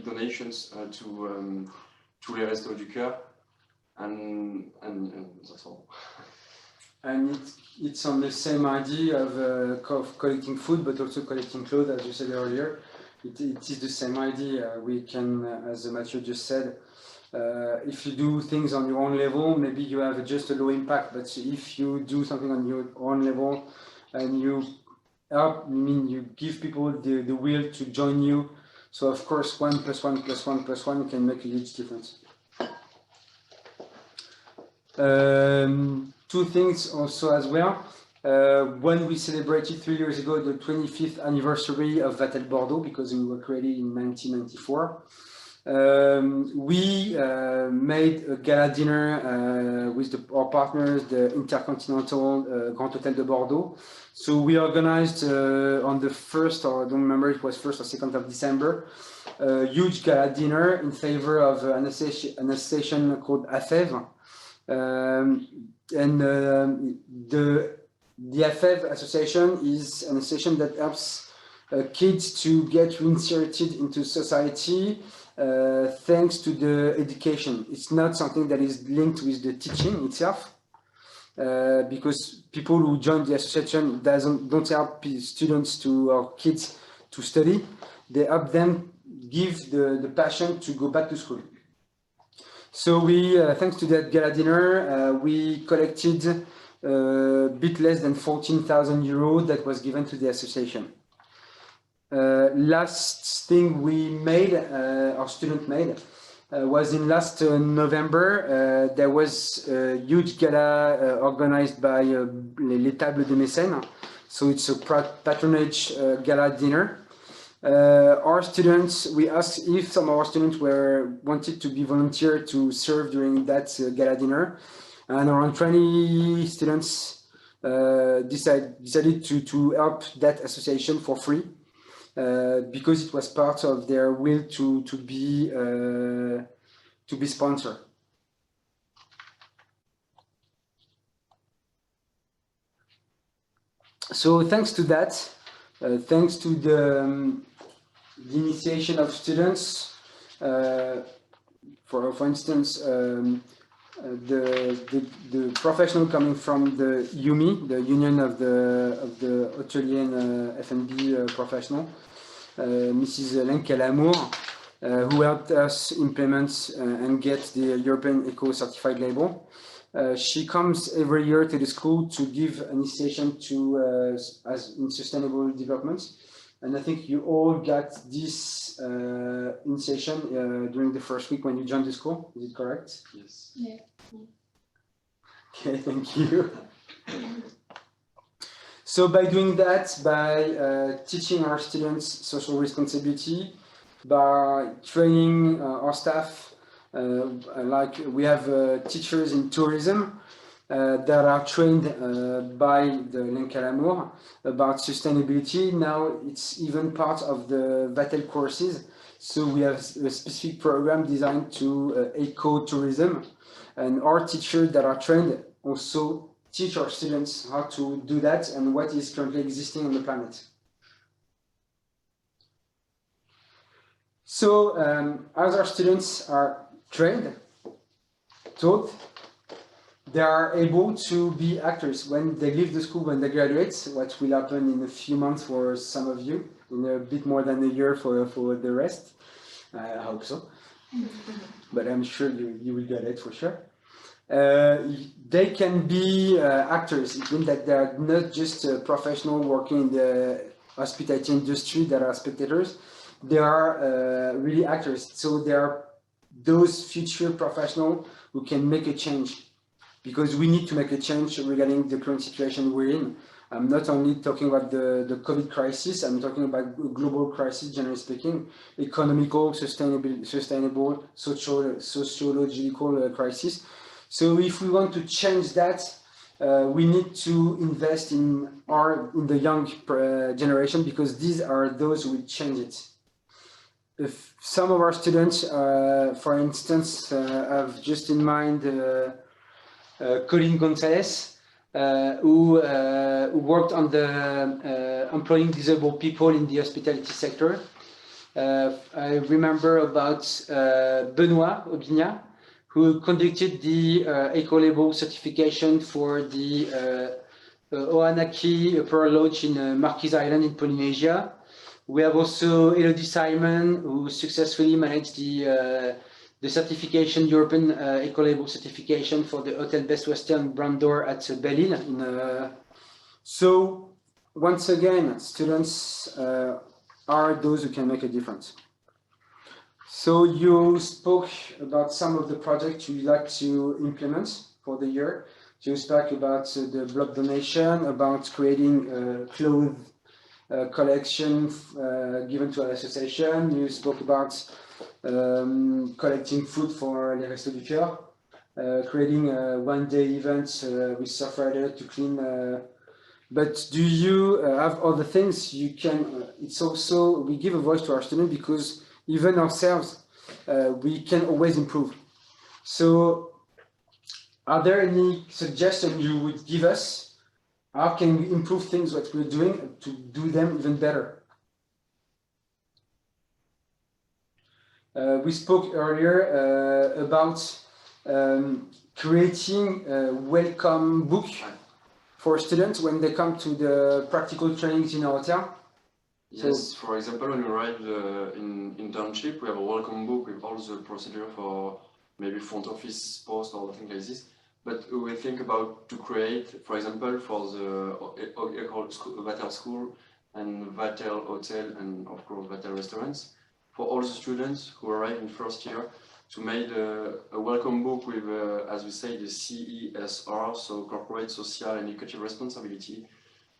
donations to Les Restos du Cœur, and that's all. And it's on the same idea of collecting food, but also collecting clothes, as you said earlier. It is the same idea. We can, as Mathieu just said, if you do things on your own level, maybe you have just a low impact. But if you do something on your own level and you give people the will to join you, so of course 1 + 1 + 1 + 1 can make a huge difference. Two things also as well. When we celebrated 3 years ago the 25th anniversary of Vatel Bordeaux, because we were created in 1994, we made a gala dinner with our partners, the Intercontinental Grand Hotel de Bordeaux. So we organized on the 1st, or I don't remember, it was 1st or 2nd of December, a huge gala dinner in favor of an association called AFEV. And the AFEV association is an association that helps kids to get reinserted into society thanks to the education. It's not something that is linked with the teaching itself, because people who join the association don't help students or kids to study. They help them give the passion to go back to school. So we, thanks to that gala dinner, we collected a bit less than 14,000 euros that was given to the association. Last thing we made, our student made, was in last November. There was a huge gala organized by Les Tables de Mécènes. So it's a patronage gala dinner. Our students, we asked if some of our students wanted to be volunteer to serve during that gala dinner, and around 20 students decided to help that association for free because it was part of their will to be sponsored. So thanks to that, thanks to the initiation of students, for instance, the professional coming from the UMI, the Union of the Hotelier and F&B professional, Mrs. Lenka Lamour, who helped us implement and get the European Eco Certified label. She comes every year to the school to give initiation to as in sustainable development. And I think you all got this initiation during the first week when you joined the school. Is it correct? Yes. Yeah. Okay, thank you. So by doing that, by teaching our students social responsibility, by training our staff, like we have teachers in tourism that are trained by the Lenka Lamour about sustainability. Now it's even part of the Vatel courses. So we have a specific program designed to eco-tourism, and our teachers that are trained also teach our students how to do that and what is currently existing on the planet. So as our students are trained, taught, they are able to be actors when they leave the school, when they graduate, what will happen in a few months for some of you, in a bit more than a year for the rest. I hope so, but I'm sure you will get it for sure. They can be actors. It means that they are not just a professional working in the hospitality industry that are spectators. They are really actors. So they are those future professionals who can make a change. Because we need to make a change regarding the current situation we're in. I'm not only talking about the COVID crisis, I'm talking about global crisis, generally speaking, economical, sustainable, sociological crisis. So if we want to change that, we need to invest in the young generation, because these are those who will change it. If some of our students, for instance, have just in mind Colin Gonzalez, who worked on the employing disabled people in the hospitality sector. I remember about Benoit Aubignat, who conducted the Eco-Label certification for the Oanaki Pearl Lodge in Marquise Island in Polynesia. We have also Elodie Simon, who successfully managed the certification, European Eco-Label certification for the Hotel Best Western Brand Door at Belle-Île. So once again, students are those who can make a difference. So you spoke about some of the projects you'd like to implement for the year. You spoke about the blood donation, about creating clothes collection given to an association. You spoke about collecting food for Les Restos du Cœur, creating a one-day event with Surf Rider to clean. But do you have other things you can? It's also, we give a voice to our students because even ourselves, we can always improve. So are there any suggestions you would give us? How can we improve things what we're doing to do them even better? We spoke earlier about creating a welcome book for students when they come to the practical trainings in our hotel. Yes, so, for example, when you arrive in internship, we have a welcome book with all the procedure for maybe front office post or things like this. but we think about to create, for example, for the Vatel School and Vatel Hotel and of course Vatel Restaurants, for all the students who arrive in first year, to make a welcome book with, as we say, the CESR, so Corporate Social and Educative Responsibility,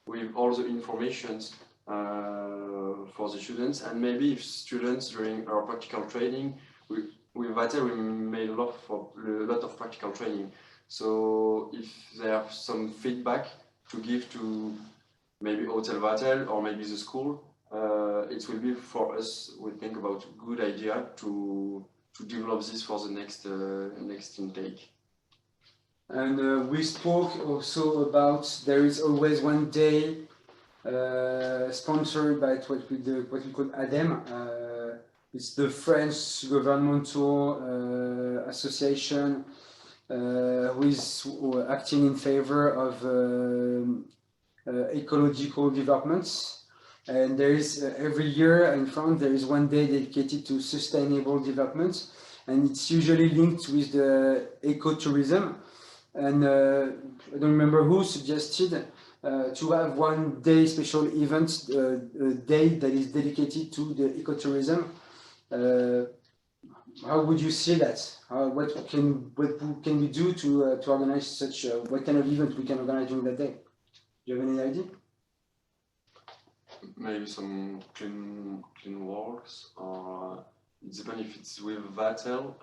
with all the informations for the students. And maybe if students during our practical training, with Vatel we made a lot of practical training. So if they have some feedback to give to maybe Hotel Vatel or maybe the school, it will be for us, we think about a good idea to develop this for the next intake. And we spoke also about there is always one day sponsored by what we call ADEME. It's the French governmental association who is acting in favor of ecological developments. And there is every year in France there is one day dedicated to sustainable development, and it's usually linked with the ecotourism. And I don't remember who suggested to have one day special event, a day that is dedicated to the ecotourism. How would you see that? What can we do to organize such? What kind of event we can organize during that day? Do you have any idea? Maybe some clean works, or it depends if it's with Vatel.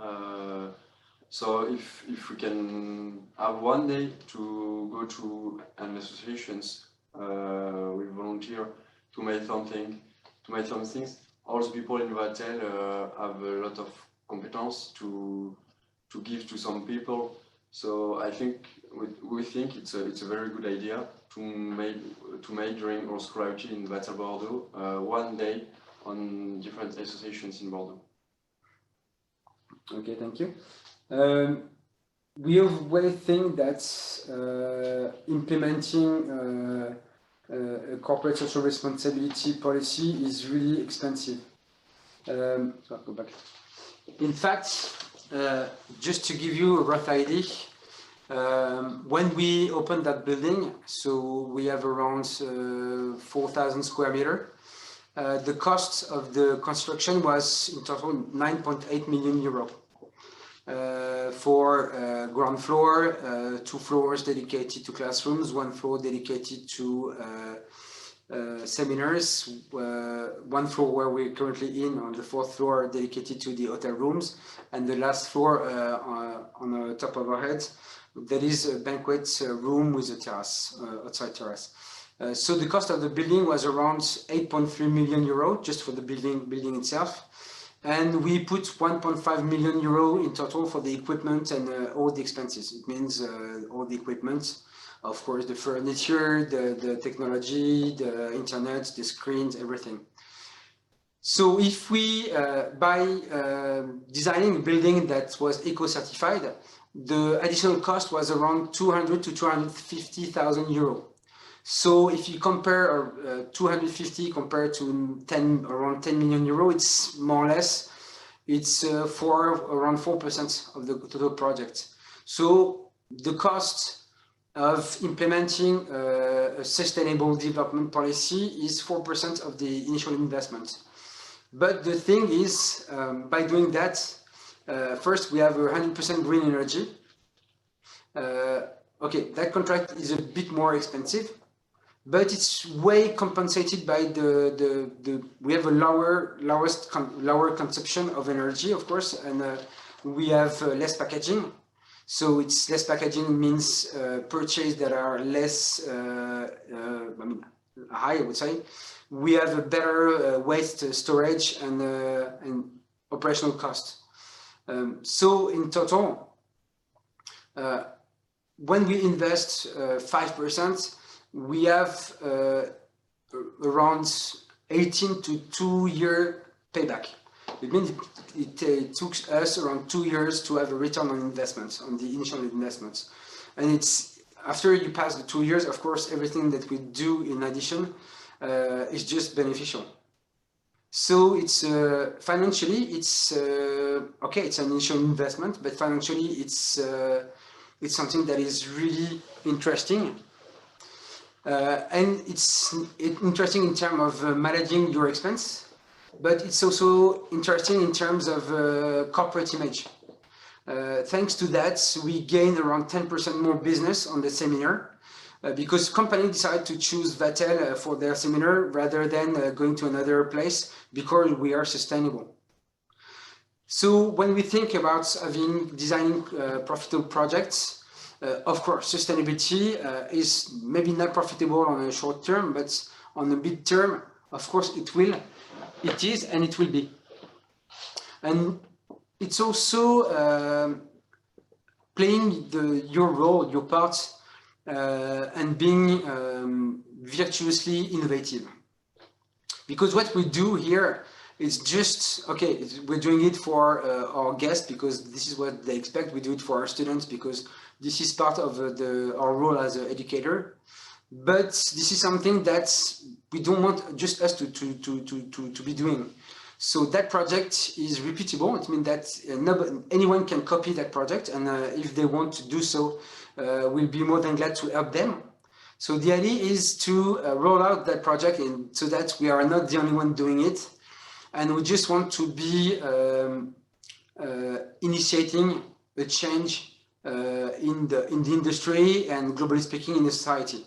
So if we can have one day to go to an associations with volunteer to make some things, all the people in Vatel have a lot of competence to give to some people. So I think we think it's a very good idea to make during our school activity in Vatel Bordeaux one day on different associations in Bordeaux. Okay, thank you. We always think that implementing a corporate social responsibility policy is really expensive. So I'll go back. In fact, just to give you a rough idea, when we opened that building, so we have around 4,000 square meters. The cost of the construction was in total 9.8 million euro. For ground floor, 2 floors dedicated to classrooms, 1 floor dedicated to seminars, 1 floor where we're currently on the 4th floor dedicated to the hotel rooms, and the last floor on the top of our heads, there is a banquet room with a terrace, outside terrace. So the cost of the building was around 8.3 million euro just for the building itself. And we put 1.5 million euro in total for the equipment and all the expenses. It means all the equipment, of course, the furniture, the technology, the internet, the screens, everything. So if we, by designing a building that was eco-certified, the additional cost was around 200 to 250,000 euro. So if you compare 250 compared to around 10 million euro, it's more or less, it's around 4% of the total project. So the cost of implementing a sustainable development policy is 4% of the initial investment. But the thing is, by doing that, first we have 100% green energy. Okay, that contract is a bit more expensive, but it's way compensated by we have a lower consumption of energy, of course, and we have less packaging. So it's less packaging means purchase that are less, high, I would say. We have a better waste storage and operational cost. So in total, when we invest 5%, we have around 18 to 2-year payback. It means it took us around 2 years to have a return on investments, on the initial investments. And it's after you pass the 2 years, of course, everything that we do in addition is just beneficial. So it's financially, it's okay. It's an initial investment, but financially, It's something that is really interesting. And it's interesting in terms of managing your expense, but it's also interesting in terms of corporate image. Thanks to that, we gain around 10% more business on the seminar because companies decide to choose Vatel for their seminar rather than going to another place because we are sustainable. So when we think about designing profitable projects, of course, sustainability is maybe not profitable on a short term, but on the mid term, of course, it is, and it will be. And it's also playing your role, your part, and being virtuously innovative. Because what we do here is just, okay, we're doing it for our guests because this is what they expect. We do it for our students because this is part of our role as an educator. But this is something that we don't want just us to be doing. So that project is repeatable. It means that anyone can copy that project, and if they want to do so, we'll be more than glad to help them. So the idea is to roll out that project so that we are not the only one doing it, and we just want to be initiating a change in the industry and globally speaking in the society.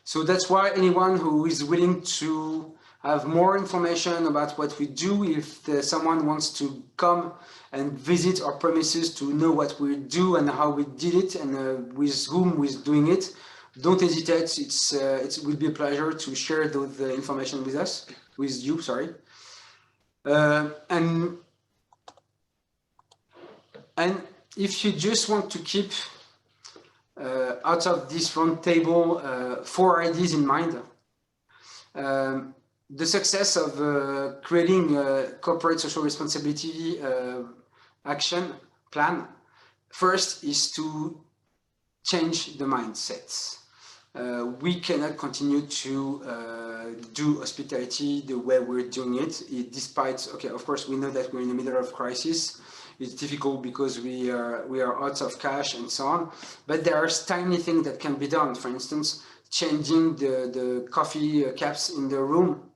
So that's why anyone who is willing to have more information about what we do, if someone wants to come and visit our premises to know what we do and how we did it and with whom we're doing it, don't hesitate. It will be a pleasure to share the information with you. Sorry. And if you just want to keep out of this round table 4 ideas in mind, the success of creating a corporate social responsibility action plan first is to change the mindsets. We cannot continue to do hospitality the way we're doing it, despite, okay, of course, we know that we're in the middle of crisis. It's difficult because we are out of cash and so on, but there are tiny things that can be done. For instance, changing the coffee caps in the room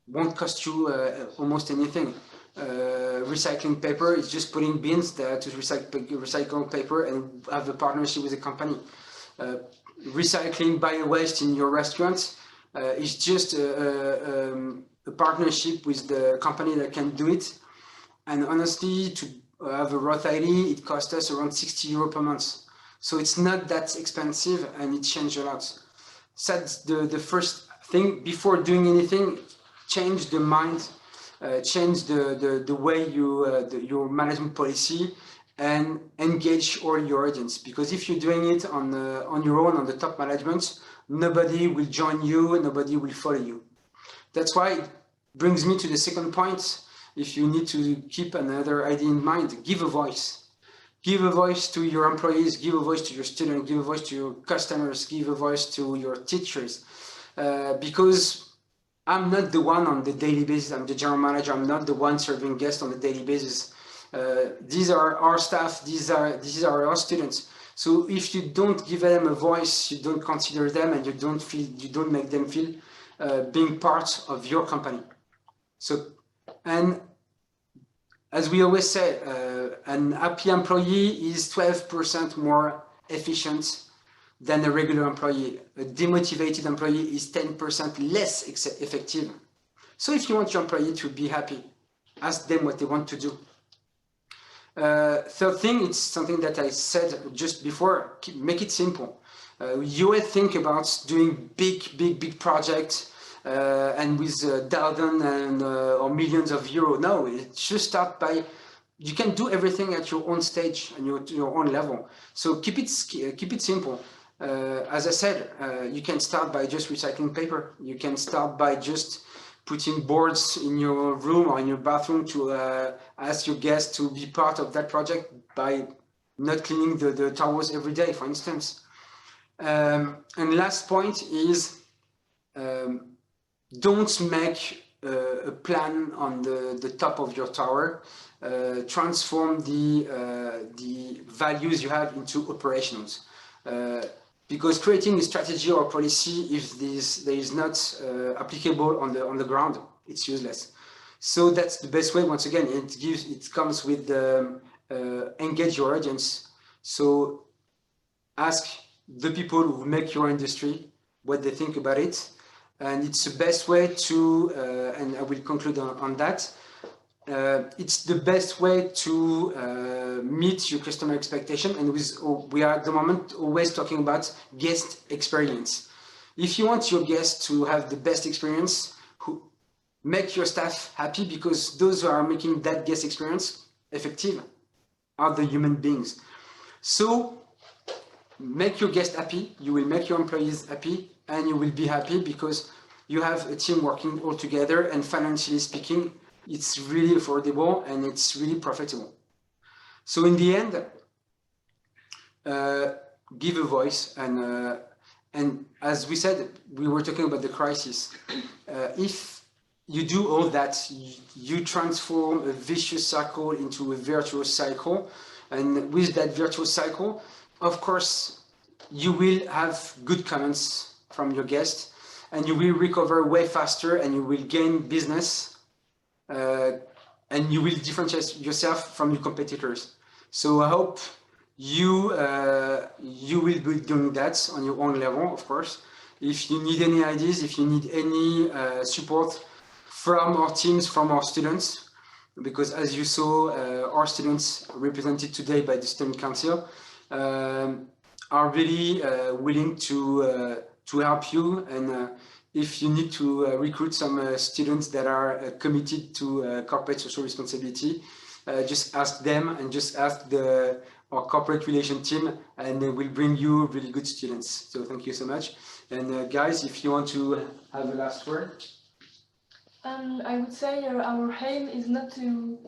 won't cost you almost anything. Recycling paper is just putting bins there to recycle paper and have a partnership with a company. Recycling bio-waste in your restaurant is just a partnership with the company that can do it. And honestly, to have a Rothari, it costs us around 60 euro per month. So it's not that expensive and it changed a lot. So that's the first thing. Before doing anything, change the mind, change the way your management policy, and engage all your audience. Because if you're doing it on your own, on the top management, nobody will join you, nobody will follow you. That's why it brings me to the second point. If you need to keep another idea in mind, give a voice. Give a voice to your employees, give a voice to your students, give a voice to your customers, give a voice to your teachers. Because I'm not the one on the daily basis, I'm the general manager, I'm not the one serving guests on a daily basis. These are our staff, these are our students. So if you don't give them a voice, you don't consider them, and you don't make them feel being part of your company. So, and as we always say, an happy employee is 12% more efficient than a regular employee. A demotivated employee is 10% less effective. So if you want your employee to be happy, ask them what they want to do. Third thing, it's something that I said just before, make it simple. You will think about doing big projects and with thousands and or millions of euros. No, it should start by, you can do everything at your own stage and your own level. So keep it simple. As I said, you can start by just recycling paper. You can start by just putting boards in your room or in your bathroom to ask your guests to be part of that project by not cleaning the towels every day, for instance. And last point is don't make a plan on the top of your tower, transform the values you have into operationals. Because creating a strategy or policy, if there is not applicable on the ground, it's useless. So that's the best way. Once again, it comes with engage your audience. So ask the people who make your industry what they think about it, and it's the best way to. And I will conclude on that. It's the best way to meet your customer expectation, and we are at the moment always talking about guest experience. If you want your guests to have the best experience, make your staff happy, because those who are making that guest experience effective are the human beings. So make your guests happy, you will make your employees happy, and you will be happy because you have a team working all together, and financially speaking, it's really affordable and it's really profitable. So in the end, give a voice, and as we said, we were talking about the crisis. If you do all that, you transform a vicious cycle into a virtuous cycle, and with that virtuous cycle, of course, you will have good comments from your guests, and you will recover way faster, and you will gain business, and you will differentiate yourself from your competitors. So I hope you will be doing that on your own level, of course. If you need any ideas, if you need any support from our teams, from our students, because as you saw, our students represented today by the Student Concil are really willing to help you. And if you need to recruit some students that are committed to corporate social responsibility, just ask them, and just ask our corporate relation team, and they will bring you really good students. So thank you so much. And guys, if you want to have a last word. I would say our aim is not to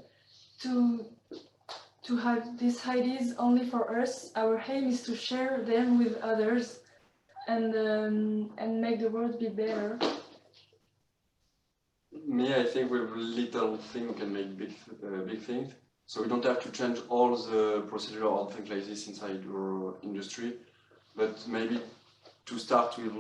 have these ideas only for us. Our aim is to share them with others, and make the world be better. Me, I think with little thing we can make big things. So we don't have to change all the procedure or things like this inside your industry, but maybe to start with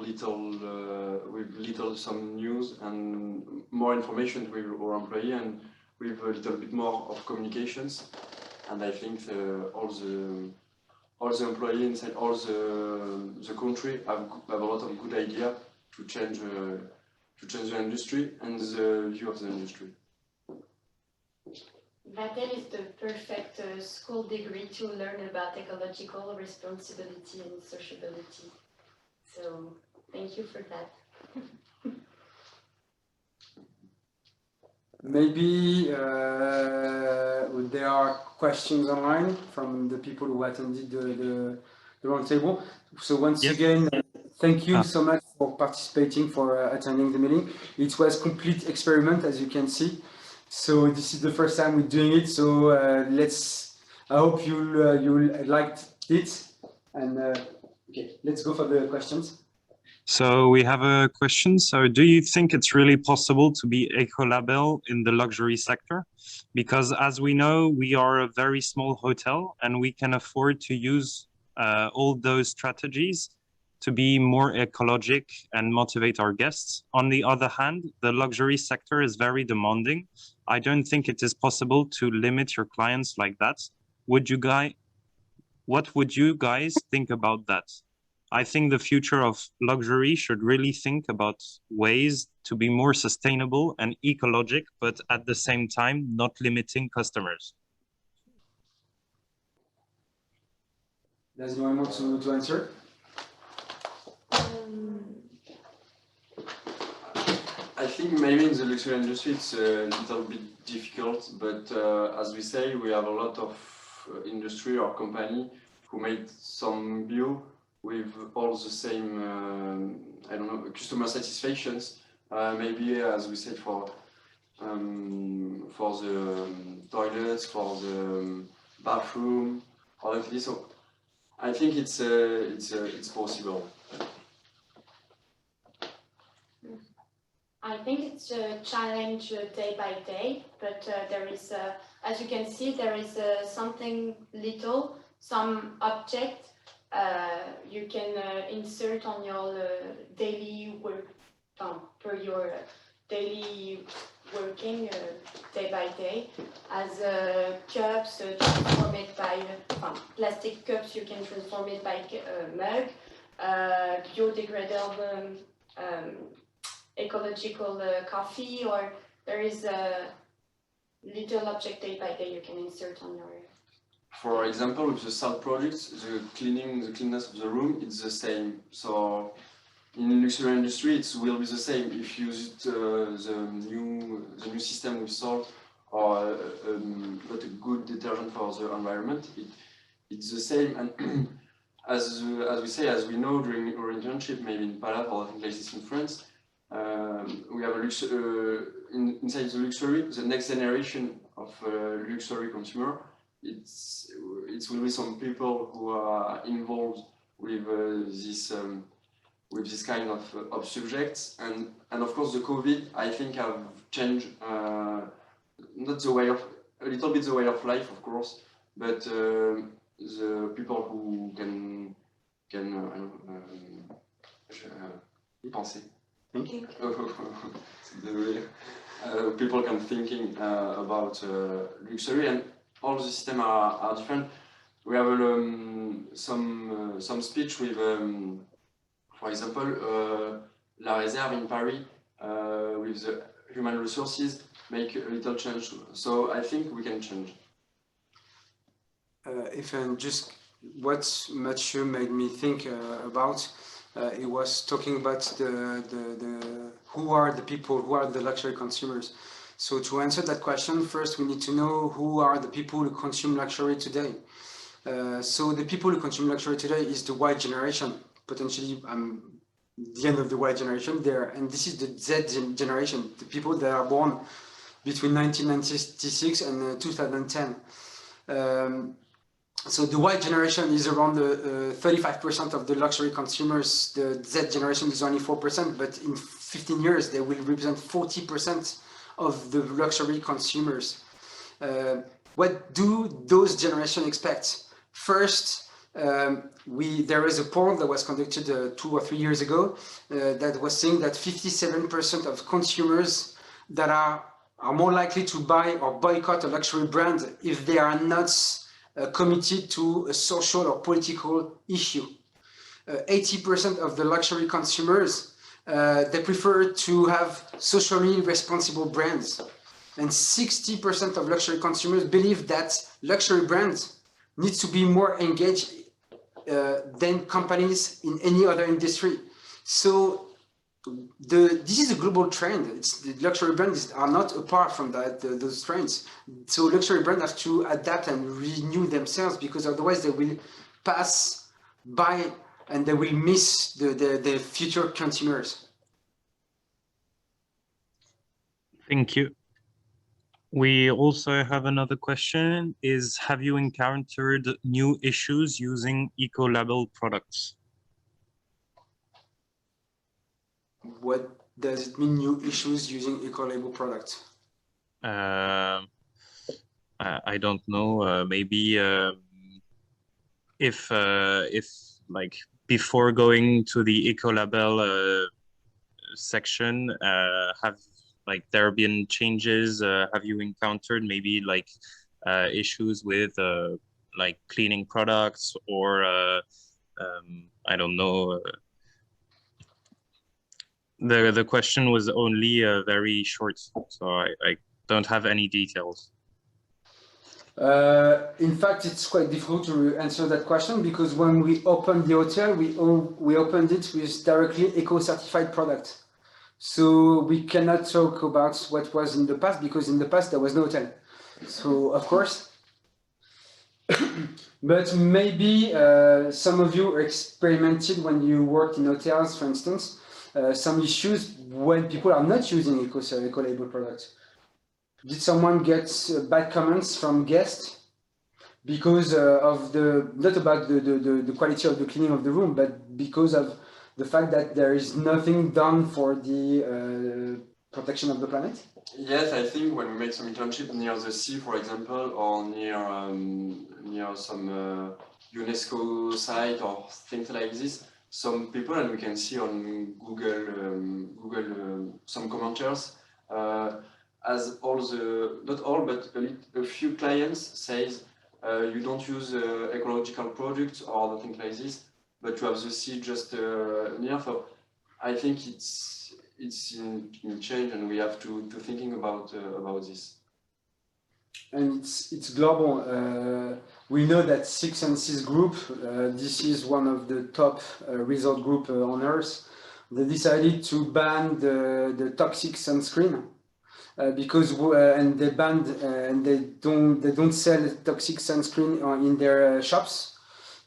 little some news and more information with our employee, and with a little bit more of communications. And I think all the employees inside all the country have a lot of good idea to change the industry and the view of the industry. Vatel is the perfect school degree to learn about ecological responsibility and sociability. So thank you for that. Maybe there are questions online from the people who attended the roundtable. So once again, thank you so much for participating, for attending the meeting. It was a complete experiment, as you can see. So this is the first time we're doing it. So I hope you liked it. And okay, let's go for the questions. So we have a question. So do you think it's really possible to be eco-label in the luxury sector? Because as we know, we are a very small hotel, and we can afford to use all those strategies to be more ecologic and motivate our guests. On the other hand, the luxury sector is very demanding. I don't think it is possible to limit your clients like that. What would you guys think about that? I think the future of luxury should really think about ways to be more sustainable and ecologic, but at the same time, not limiting customers. Does anyone want to answer? I think maybe in the luxury industry it's a little bit difficult, but as we say, we have a lot of industry or company who made some view with all the same, I don't know, customer satisfactions. Maybe, as we said, for the toilets, for the bathroom, all of this. So I think it's possible. I think it's a challenge day by day, but there is, as you can see, there is something little, some object you can insert on your daily work, per your daily working day by day, as cups, transform it by plastic cups, you can transform it by mug, biodegradable ecological coffee, or there is a little object day by day you can insert on your. For example, with the salt products, the cleanness of the room, it's the same. So in the luxury industry, it will be the same. If you use the new system with salt or not a good detergent for the environment, it's the same. And as we say, as we know during our internship, maybe in Palace or things like this in France, we have a inside the luxury, the next generation of luxury consumer. It will be some people who are involved with this kind of subjects, and of course the COVID, I think, have changed not the way of a little bit the way of life, of course, but the people who can penser. People can thinking about luxury, and all the systems are different. We have some speech with, for example, La Réserve in Paris with the human resources make a little change. So I think we can change. If just what Mathieu made me think about, he was talking about the who are the people, who are the luxury consumers. So to answer that question, first we need to know who are the people who consume luxury today. So the people who consume luxury today is the Y generation. Potentially, the end of the Y generation there, and this is the Z generation, the people that are born between 1996 and 2010. So the Y generation is around 35% of the luxury consumers. The Z generation is only 4%, but in 15 years they will represent 40% of the luxury consumers. What do those generations expect? First, there is a poll that was conducted 2 or 3 years ago that was saying that 57% of consumers that are more likely to buy or boycott a luxury brand if they are not committed to a social or political issue. 80% of the luxury consumers, they prefer to have socially responsible brands. And 60% of luxury consumers believe that luxury brands need to be more engaged than companies in any other industry. So this is a global trend. The luxury brands are not apart from those trends. So luxury brands have to adapt and renew themselves, because otherwise they will pass by and they will miss the future consumers. Thank you. We also have another question, have you encountered new issues using eco-label products? What does it mean, new issues using eco-label products? I don't know. Maybe if like before going to the eco-label section, have there been changes? Have you encountered maybe issues with cleaning products, or I don't know. The question was only very short, so I don't have any details. In fact, it's quite difficult to answer that question, because when we opened the hotel, we opened it with directly eco-certified product. So we cannot talk about what was in the past, because in the past there was no hotel. So of course, but maybe some of you experimented when you worked in hotels, for instance, some issues when people are not using eco-label products. Did someone get bad comments from guests because of not about the quality of the cleaning of the room, but because of the fact that there is nothing done for the protection of the planet? Yes, I think when we make some internship near the sea, for example, or near some UNESCO site or things like this, some people, and we can see on Google some commenters, as all the, not all, but a few clients says you don't use ecological products or things like this, but you have the sea just near. So I think it's in change, and we have to thinking about this. And it's global. We know that Six Senses Group, this is one of the top resort group on Earth. They decided to ban the toxic sunscreen because and they banned and they don't sell toxic sunscreen in their shops,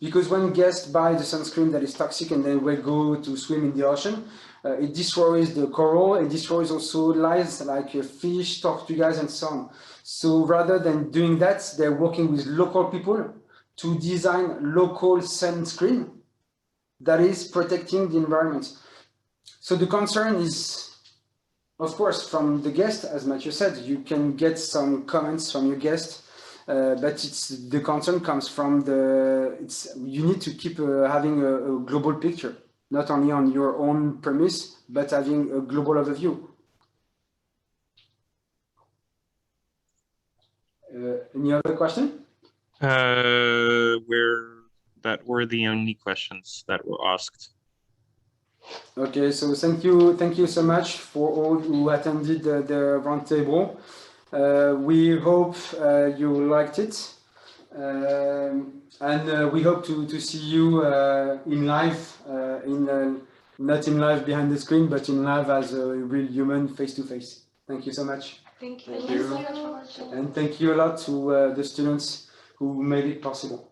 because when guests buy the sunscreen that is toxic and then will go to swim in the ocean, it destroys the coral. It destroys also lives like fish, tortugas, and so on. So rather than doing that, they're working with local people to design local sunscreen that is protecting the environment. So the concern is, of course, from the guest, as Mathieu said. You can get some comments from your guest, but the concern comes from you need to keep having a global picture, not only on your own premise, but having a global overview. Any other question? That were the only questions that were asked. Okay, so thank you so much for all who attended the roundtable. We hope you liked it, and we hope to see you in live, not in live behind the screen, but in live as a real human, face to face. Thank you so much. Thank you. And thank you a lot to the students who made it possible.